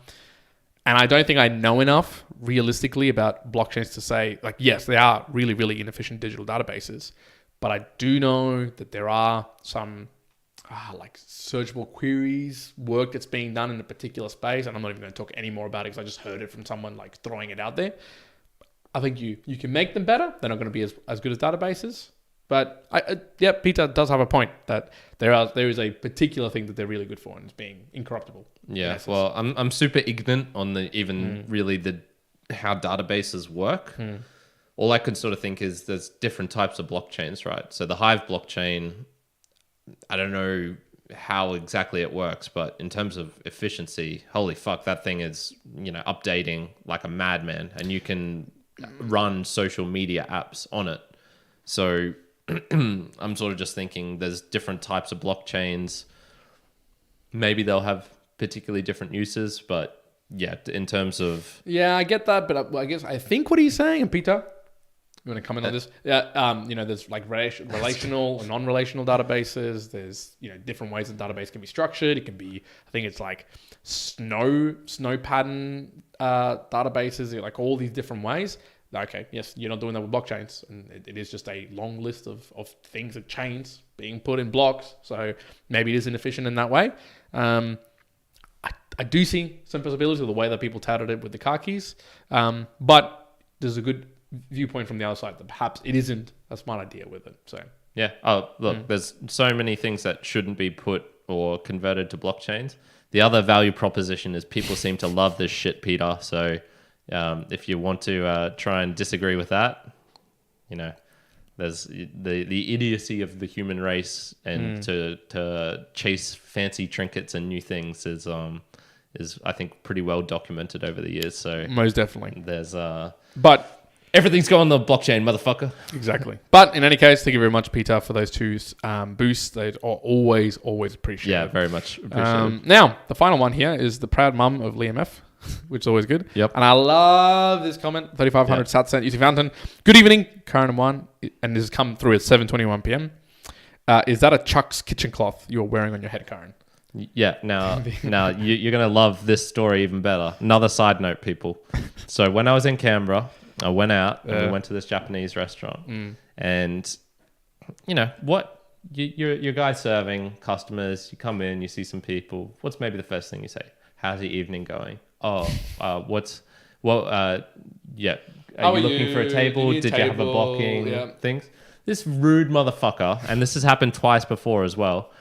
I don't think I know enough realistically about blockchains to say, like, yes, they are really, really inefficient digital databases. But I do know that there are some like searchable queries work that's being done in a particular space. And I'm not even going to talk any more about it because I just heard it from someone like throwing it out there. I think you can make them better. They're not going to be as good as databases. But yeah, Peter does have a point that there is a particular thing that they're really good for, and it's being incorruptible. Yeah, well, I'm super ignorant on the how databases work. All I could sort of think is there's different types of blockchains, right? So the Hive blockchain, I don't know how exactly it works, but in terms of efficiency, holy fuck, that thing is, updating like a madman, and you can run social media apps on it. So I'm sort of just thinking there's different types of blockchains. Maybe they'll have particularly different uses, but yeah, in terms of... Yeah, I get that, but I think what he's saying, and Peter, you want to comment on this? Yeah, there's like relational and non-relational databases. There's, different ways a database can be structured. It can be, I think it's like snow pattern databases, like all these different ways. Okay, yes, you're not doing that with blockchains, and it is just a long list of things, of chains being put in blocks. So maybe it is inefficient in that way. I do see some possibilities of the way that people touted it with the car keys, but there's a good viewpoint from the other side that perhaps it isn't a smart idea with it. So yeah. Oh, look, there's so many things that shouldn't be put or converted to blockchains. The other value proposition is people seem to love this shit, Peter. So if you want to try and disagree with that, there's the idiocy of the human race, and to chase fancy trinkets and new things is I think pretty well documented over the years. So most definitely there's but everything's going on the blockchain, motherfucker. Exactly. But in any case, thank you very much, Peter, for those two boosts. They are always appreciated. Yeah, very much appreciated. Now, the final one here is the proud mum of Liam F., which is always good. Yep. And I love this comment. 3,500 sat sent using Fountain. Good evening, Karen and Juan. And this has come through at 7:21 p.m. Is that a Chuck's kitchen cloth you're wearing on your head, Karen? Yeah. Now you're going to love this story even better. Another side note, people. So when I was in Canberra, I went out and we went to this Japanese restaurant. And, you're guys serving customers. You come in, you see some people. What's maybe the first thing you say? How's your evening going? Are you looking for a table? Did you have a blocking things? this rude motherfucker, and this has happened twice before as well.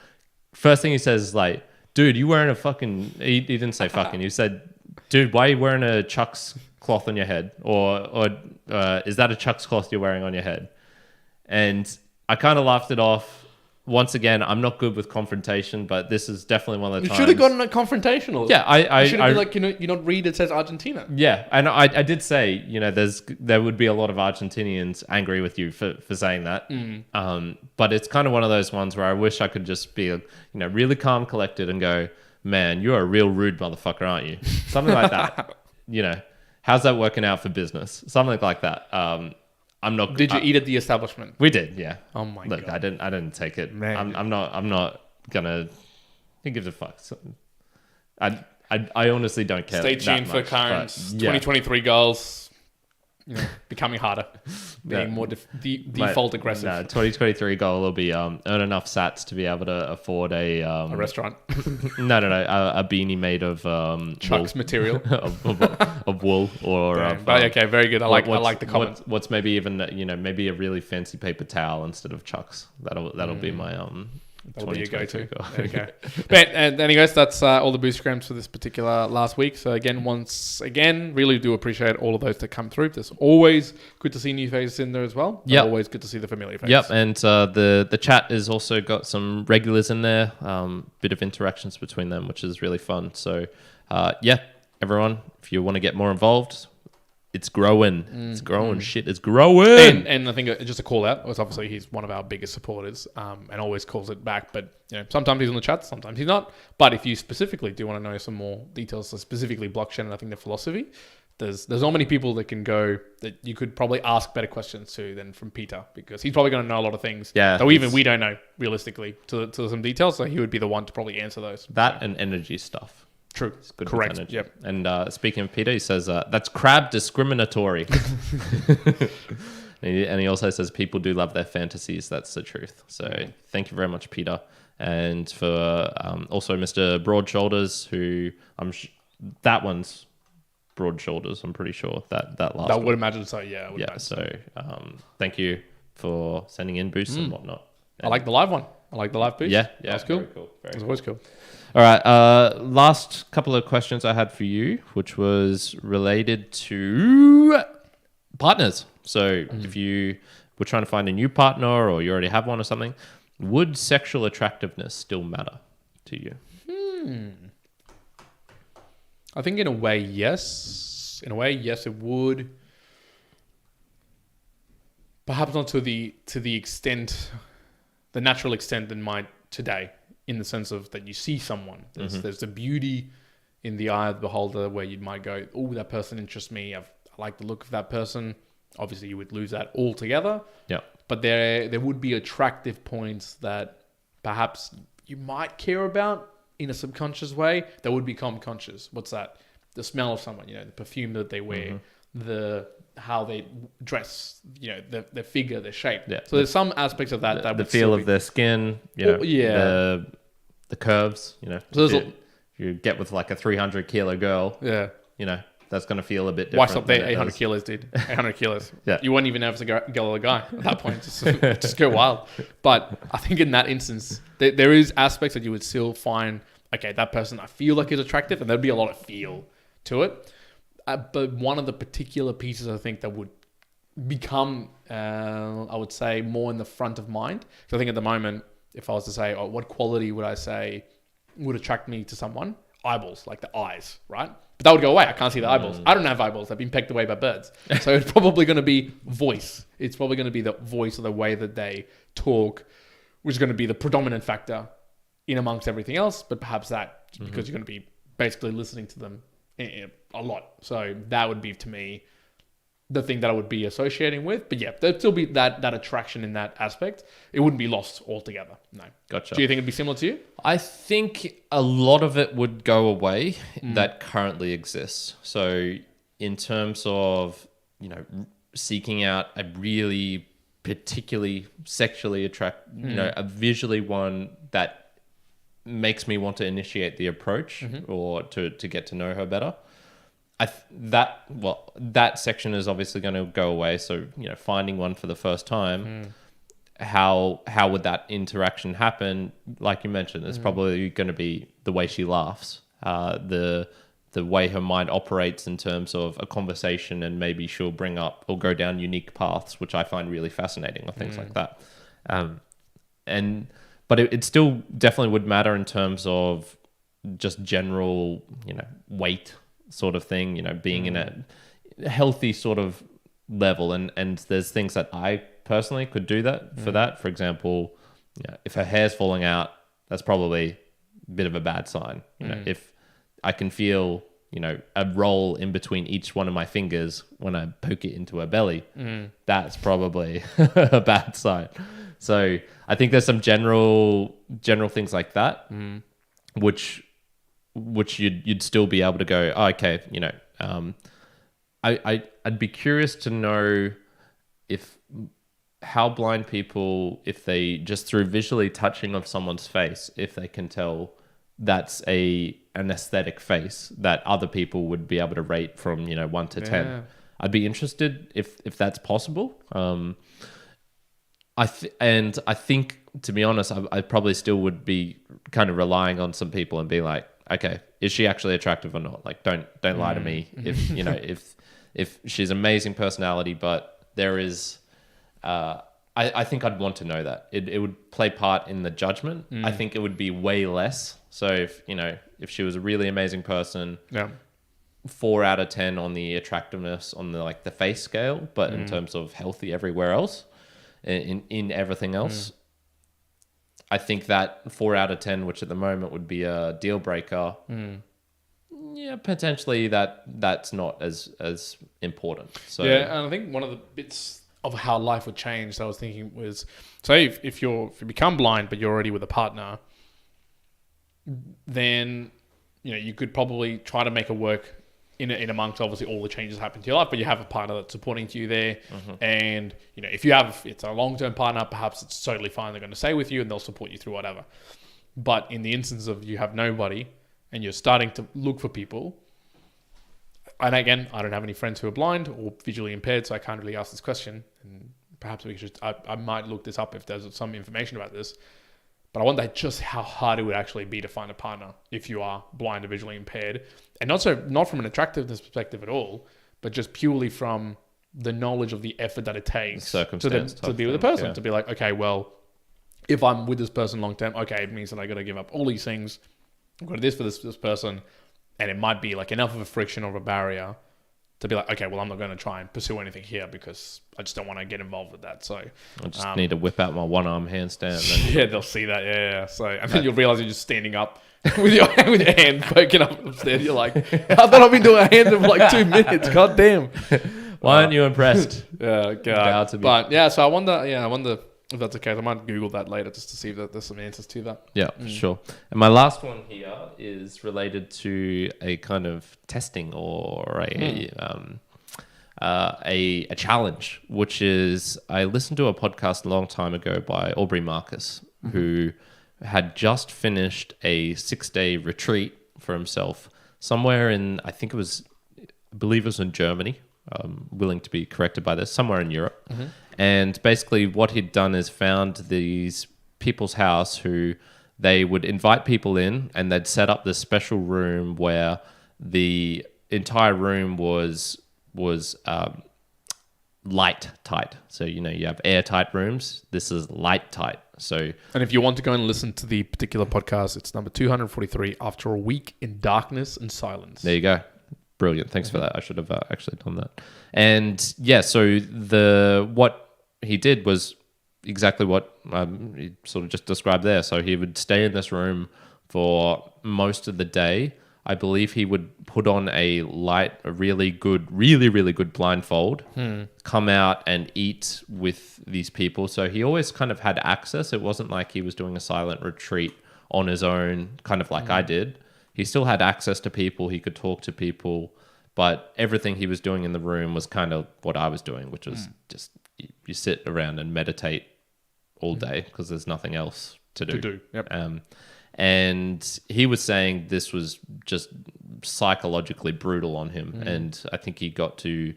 First thing he says is like, dude, you wearing a fucking... He didn't say fucking. He said, dude, why are you wearing a Chuck's cloth on your head? Or is that a Chuck's cloth you're wearing on your head? And I kind of laughed it off. Once again, I'm not good with confrontation, but this is definitely one of the times. You should have gotten a confrontational. Yeah, I should have been like, you not read it says Argentina. Yeah, and I did say, there would be a lot of Argentinians angry with you for saying that. But it's kind of one of those ones where I wish I could just be, really calm, collected, and go, man, you're a real rude motherfucker, aren't you? Something like that. How's that working out for business? Something like that. I'm not. Did you eat at the establishment? We did, yeah. Oh my god! I didn't take it. Man. I'm not gonna. Who gives a fuck? I honestly don't care. Stay tuned for Karen's 2023 goals. Becoming harder, being more default aggressive. 2023 goal will be earn enough sats to be able to afford a restaurant. No, a beanie made of Chuck's wool. Material of wool or. Okay, very good. I like the comment. What's maybe even maybe a really fancy paper towel instead of Chuck's. That'll be my That'll be your go-to. There you go. But anyways, that's all the Boostagrams for this particular last week. So once again, really do appreciate all of those that come through. There's always good to see new faces in there as well. Yeah. Always good to see the familiar faces. Yep, and the chat has also got some regulars in there. Bit of interactions between them, which is really fun. So everyone, if you want to get more involved, it's growing. It's growing. Shit, it's growing. And I think just a call out was obviously he's one of our biggest supporters and always calls it back. But sometimes he's on the chat, sometimes he's not. But if you specifically do want to know some more details, so specifically blockchain and I think the philosophy, there's not many people that can go that you could probably ask better questions to than from Peter, because he's probably going to know a lot of things that we don't know realistically to some details. So he would be the one to probably answer those. That and energy stuff. True. It's good. Correct. Yep. And speaking of Peter, he says that's crab discriminatory. and he also says people do love their fantasies. That's the truth. So thank you very much, Peter. And for also Mr. Broadshoulders, who that one's Broadshoulders. I'm pretty sure that last. I would imagine so. Yeah. So thank you for sending in boosts and whatnot. And I like the live one. I like the live boost. Yeah. That's cool. Very cool. That's always cool. All right. Last couple of questions I had for you, which was related to partners. So if you were trying to find a new partner or you already have one or something, would sexual attractiveness still matter to you? I think in a way, yes. In a way, yes, it would. Perhaps not to the extent, the natural extent that might today. In the sense of that you see someone. There's the beauty in the eye of the beholder where you might go, oh, that person interests me. I like the look of that person. Obviously, you would lose that altogether. Yeah. But there would be attractive points that perhaps you might care about in a subconscious way that would become conscious. What's that? The smell of someone, the perfume that they wear, how they dress, their figure, their shape. Yeah. So there's some aspects of that the feel of their skin, the curves, So you get with like a 300 kilo girl, that's going to feel a bit different. Why stop there? 800 kilos, dude. 800 kilos. Yeah. You wouldn't even have to go with a guy at that point. Just go wild. But I think in that instance, there is aspects that you would still find, okay, that person I feel like is attractive, and there'd be a lot of feel to it. But one of the particular pieces I think that would become, I would say, more in the front of mind. So I think at the moment, if I was to say, what quality would I say would attract me to someone? Eyeballs, like the eyes, right? But that would go away. I can't see the eyeballs. I don't have eyeballs. They've been pecked away by birds. So it's probably going to be voice. It's probably going to be the voice or the way that they talk, which is going to be the predominant factor in amongst everything else. But perhaps that, because you're going to be basically listening to them a lot. So that would be, to me, the thing that I would be associating with. But yeah, there'd still be that attraction in that aspect. It wouldn't be lost altogether. No. Gotcha. Do you think it'd be similar to you? I think a lot of it would go away that currently exists. So in terms of, seeking out a really particularly sexually a visually one that makes me want to initiate the approach or to get to know her better. That section is obviously going to go away. So, finding one for the first time, how would that interaction happen? Like you mentioned, it's probably going to be the way she laughs, the way her mind operates in terms of a conversation, and maybe she'll bring up or go down unique paths, which I find really fascinating, or things like that. But it still definitely would matter in terms of just general, weight sort of thing, being in a healthy sort of level. And there's things that I personally could do that for that. For example, if her hair's falling out, that's probably a bit of a bad sign. If I can feel, a roll in between each one of my fingers when I poke it into her belly, that's probably a bad sign. So I think there's some general things like that, which you'd still be able to go, oh, okay, I'd be curious to know how blind people, if they just through visually touching of someone's face, if they can tell that's an aesthetic face that other people would be able to rate from 1 to 10. I'd be interested if that's possible. I think, to be honest, I probably still would be kind of relying on some people and be like, okay, is she actually attractive or not? Like, don't lie to me. If if she's amazing personality, but there is, I think I'd want to know that. It would play part in the judgment. I think it would be way less. So if she was a really amazing person, 4 out of 10 on the attractiveness on the face scale, but in terms of healthy everywhere else, in everything else, I think that 4 out of 10, which at the moment would be a deal breaker, potentially that's not as important. So and I think one of the bits of how life would change that I was thinking was, say if you become blind but you're already with a partner, then you could probably try to make it work in amongst obviously all the changes happen to your life, but you have a partner that's supporting to you there. And if it's a long-term partner, perhaps it's totally fine, they're going to stay with you and they'll support you through whatever. But in the instance of you have nobody and you're starting to look for people, and again, I don't have any friends who are blind or visually impaired, so I can't really ask this question, and perhaps we should I might look this up if there's some information about this. But I wonder just how hard it would actually be to find a partner if you are blind or visually impaired. And not from an attractiveness perspective at all, but just purely from the knowledge of the effort that it takes to be with a person. To be like, okay, well, if I'm with this person long term, okay, it means that I got to give up all these things. I've got to do this for this person. And it might be like enough of a friction or a barrier to be like, okay, well, I'm not going to try and pursue anything here because I just don't want to get involved with that. So I just need to whip out my one-arm handstand. Yeah, they'll see that. Yeah. So and then you'll realize you're just standing up with your hand poking up upstairs. You're like, I thought I've been doing a hand for like 2 minutes. God damn. Why aren't you impressed? Yeah, God. But yeah, so I wonder if that's okay. I might Google that later just to see if there's some answers to that. Yeah, sure. And my last one here is related to a kind of testing or a challenge, which is I listened to a podcast a long time ago by Aubrey Marcus, who had just finished a 6-day retreat for himself somewhere in, I believe it was in Germany. Willing to be corrected by this, somewhere in Europe. And basically what he'd done is found these people's house who they would invite people in, and they'd set up this special room where the entire room was light tight. So, you have airtight rooms. This is light tight. So, and if you want to go and listen to the particular podcast, it's number 243, After a Week in Darkness and Silence. There you go. Brilliant. Thanks for that. I should have actually done that. And so what he did was exactly what he sort of just described there. So he would stay in this room for most of the day. I believe he would put on a really good blindfold, come out and eat with these people. So he always kind of had access. It wasn't like he was doing a silent retreat on his own, kind of like I did. He still had access to people. He could talk to people, but everything he was doing in the room was kind of what I was doing, which was just you sit around and meditate all day because there's nothing else to do. Yep. And he was saying this was just psychologically brutal on him. And I think he got to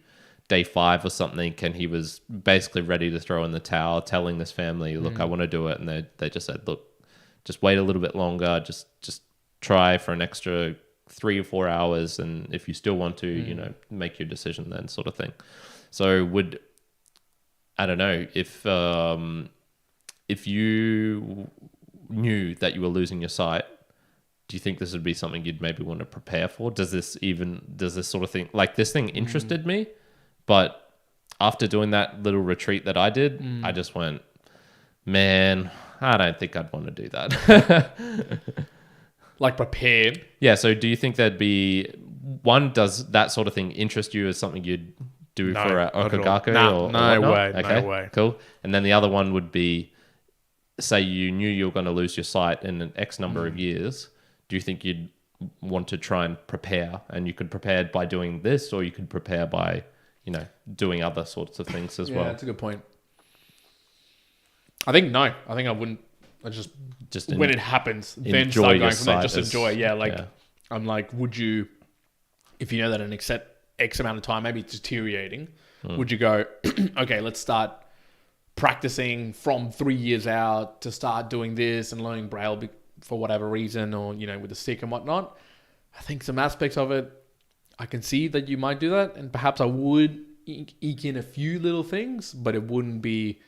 day 5 or something, and he was basically ready to throw in the towel, telling this family, look, I want to do it. And they just said, look, just wait a little bit longer, just try for an extra 3 or 4 hours, and if you still want to, make your decision then, sort of thing. So I don't know, if you knew that you were losing your sight, do you think this would be something you'd maybe want to prepare for? Does this sort of thing, like this thing interested me, but after doing that little retreat that I did, I just went, man, I don't think I'd want to do that. Like prepared? Yeah, so do you think there'd be, one, does that sort of thing interest you as something you'd do for a Okagaku? No way, okay, no way. Cool. And then the other one would be, say you knew you were going to lose your sight in an X number of years, do you think you'd want to try and prepare? And you could prepare by doing this, or you could prepare by, doing other sorts of things as well. Yeah, that's a good point. I think no. I think I wouldn't. I just when it happens, then start going from there. Just enjoy. Yeah, I'm like, would you, if you know that an X amount of time, maybe it's deteriorating, would you go, okay, let's start practicing from 3 years out to start doing this and learning Braille for whatever reason, or, with a stick and whatnot? I think some aspects of it, I can see that you might do that, and perhaps I would eke in a few little things, but it wouldn't be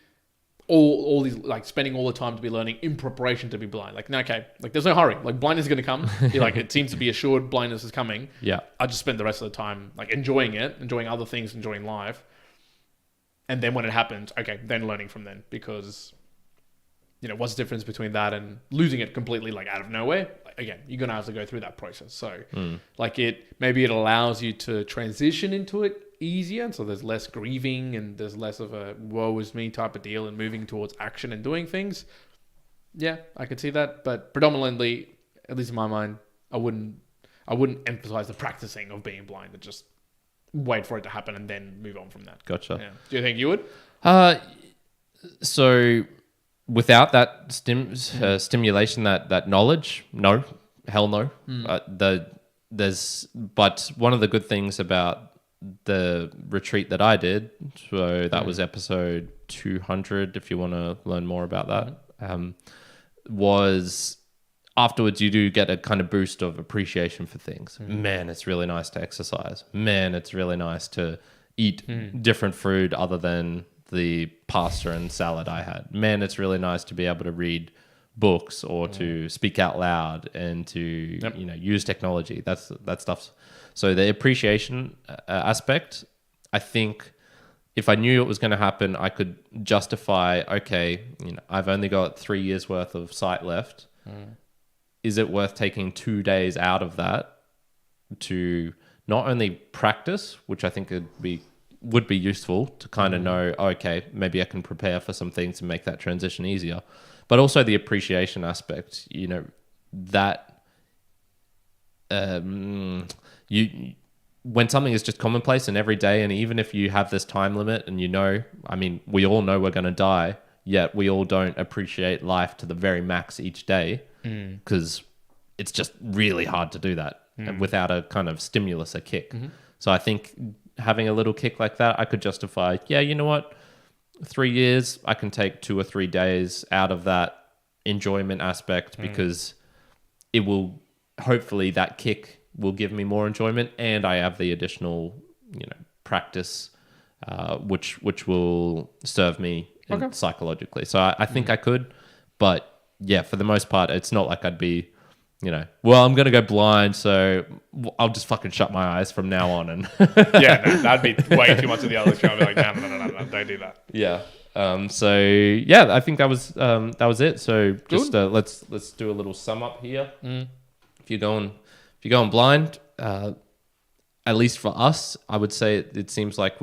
all these, like, spending all the time to be learning in preparation to be blind. Like, no, okay, like, there's no hurry. Like, blindness is going to come. It seems to be assured blindness is coming. Yeah. I just spend the rest of the time, like, enjoying it, enjoying other things, enjoying life. And then when it happens, okay, then learning from then. Because, what's the difference between that and losing it completely, like, out of nowhere? Again, you're going to have to go through that process. So, maybe it allows you to transition into it easier, so there's less grieving and there's less of a woe is me type of deal and moving towards action and doing things. Yeah, I could see that, but predominantly, at least in my mind, I wouldn't emphasize the practicing of being blind, and just wait for it to happen and then move on from that. Gotcha. Yeah. Do you think you would? So without that stimulation, that knowledge, no, hell no. But one of the good things about the retreat that I did, so that was episode 200, if you want to learn more about that, was afterwards you do get a kind of boost of appreciation for things. Man, it's really nice to exercise. Man, it's really nice to eat different food other than the pasta and salad I had. Man, it's really nice to be able to read books or to speak out loud and to use technology. That stuff's. So the appreciation aspect, I think if I knew it was going to happen, I could justify, okay, I've only got 3 years worth of sight left. Is it worth taking 2 days out of that to not only practice, which I think would be useful to kind of know, okay, maybe I can prepare for some things and make that transition easier, but also the appreciation aspect, that when something is just commonplace and every day, and even if you have this time limit and we all know we're going to die, yet we all don't appreciate life to the very max each day, because it's just really hard to do that without a kind of stimulus, a kick. So I think having a little kick like that, I could justify, yeah, you know what, 3 years, I can take 2 or 3 days out of that enjoyment aspect, because it will, hopefully that kick will give me more enjoyment, and I have the additional, practice, which will serve me psychologically. So I think I could, but yeah, for the most part, it's not like I'd be, well, I'm going to go blind, so I'll just fucking shut my eyes from now on. And yeah, no, that'd be way too much of the other show. I'd be like, no, don't do that. Yeah. So yeah, I think that was it. So just let's do a little sum up here. If you're going blind, at least for us, I would say it seems like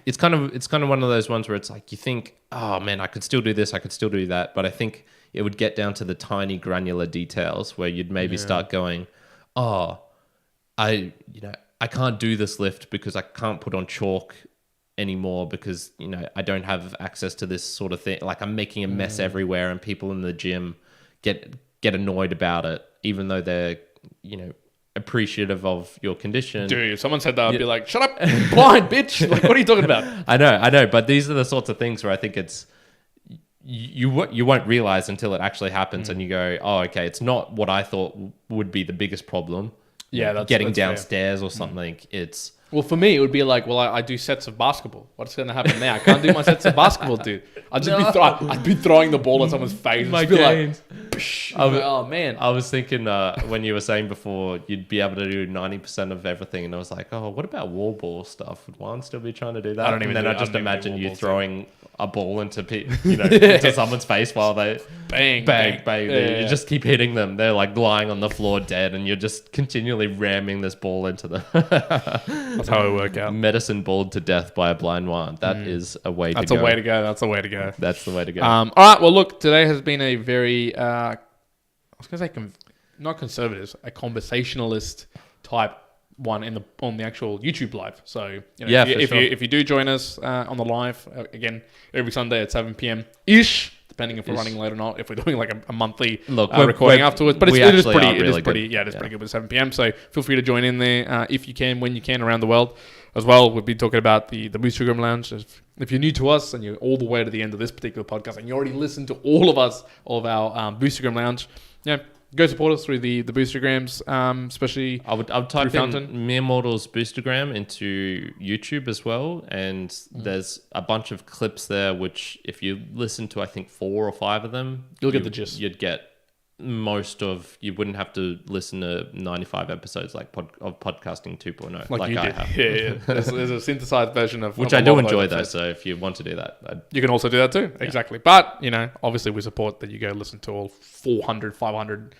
it's kind of one of those ones where it's like you think, oh man, I could still do this, I could still do that, but I think it would get down to the tiny granular details where you'd maybe start going, oh, I can't do this lift because I can't put on chalk anymore because I don't have access to this sort of thing. Like I'm making a mess everywhere, and people in the gym get annoyed about it, even though they're appreciative of your condition. Dude, if someone said that, I'd be like, shut up, blind bitch. Like, what are you talking about? I know. But these are the sorts of things where I think it's, you won't realize until it actually happens and you go, oh, okay, it's not what I thought would be the biggest problem. Yeah, that's downstairs or something. It's... Well, for me, it would be like, well, I do sets of basketball. What's going to happen now? I can't do my sets of basketball, dude. I'd be throwing the ball at someone's face. My and be games. Like, oh, man. I was thinking when you were saying before you'd be able to do 90% of everything, and I was like, oh, what about wall ball stuff? Would Juan still be trying to do that? I don't even and then do- I just I don't even imagine do you wall ball throwing a ball into into someone's face while they bang. You just keep hitting them. They're like lying on the floor dead, and you're just continually ramming this ball into them. That's how it work out. Medicine balled to death by a blind Juan. That is a way to go. That's a way to go. That's the way to go. That's the way to go. All right. Well, look, today has been a very, I was going to say, not conservative, a conversationalist type one on the actual YouTube live. So, if you do join us on the live, again, every Sunday at 7 p.m. ish, depending if we're running late or not, if we're doing like a monthly recording afterwards. But it is pretty good at 7 p.m. So feel free to join in there if you can, when you can, around the world as well. We'll be talking about the Boostagram Lounge. If you're new to us and you're all the way to the end of this particular podcast and you already listened to all of our Boostagram Lounge, go support us through the Boostagrams, especially. I would type in Mere Mortals Boostagram into YouTube as well, and there's a bunch of clips there which, if you listen to, I think 4 or 5 of them, you'll get the gist. You'd get most of. You wouldn't have to listen to 95 episodes of podcasting 2.0 like I did. have. Yeah. There's a synthesized version of which I do enjoy though. So if you want to do that, you can also do that too. Exactly. But obviously we support that you go listen to all 400, 500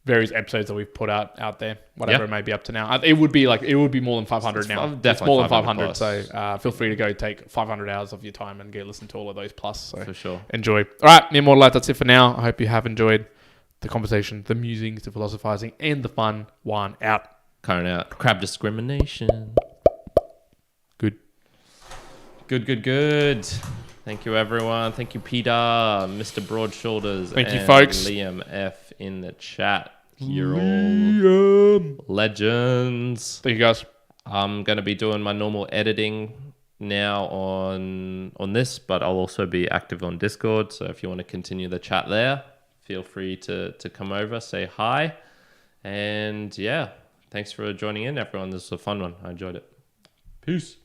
various episodes that we've put out there, whatever it may be up to now. It would be more than 500 now. It's more than 500. So feel free to go take 500 hours of your time and go listen to all of those plus. So for sure. Enjoy. All right, Mere Mortal Life, that's it for now. I hope you have enjoyed the conversation, the musings, the philosophizing, and the fun. Juan out. Current out. Crab discrimination. Good. Thank you, everyone. Thank you, Peter, Mr. Broadshoulders. Thank you, folks. Liam F. in the chat. You're all legends. Thank you, guys. I'm going to be doing my normal editing now on this, but I'll also be active on Discord. So if you want to continue the chat there, feel free to come over, say hi. And yeah, thanks for joining in, everyone. This was a fun one. I enjoyed it. Peace.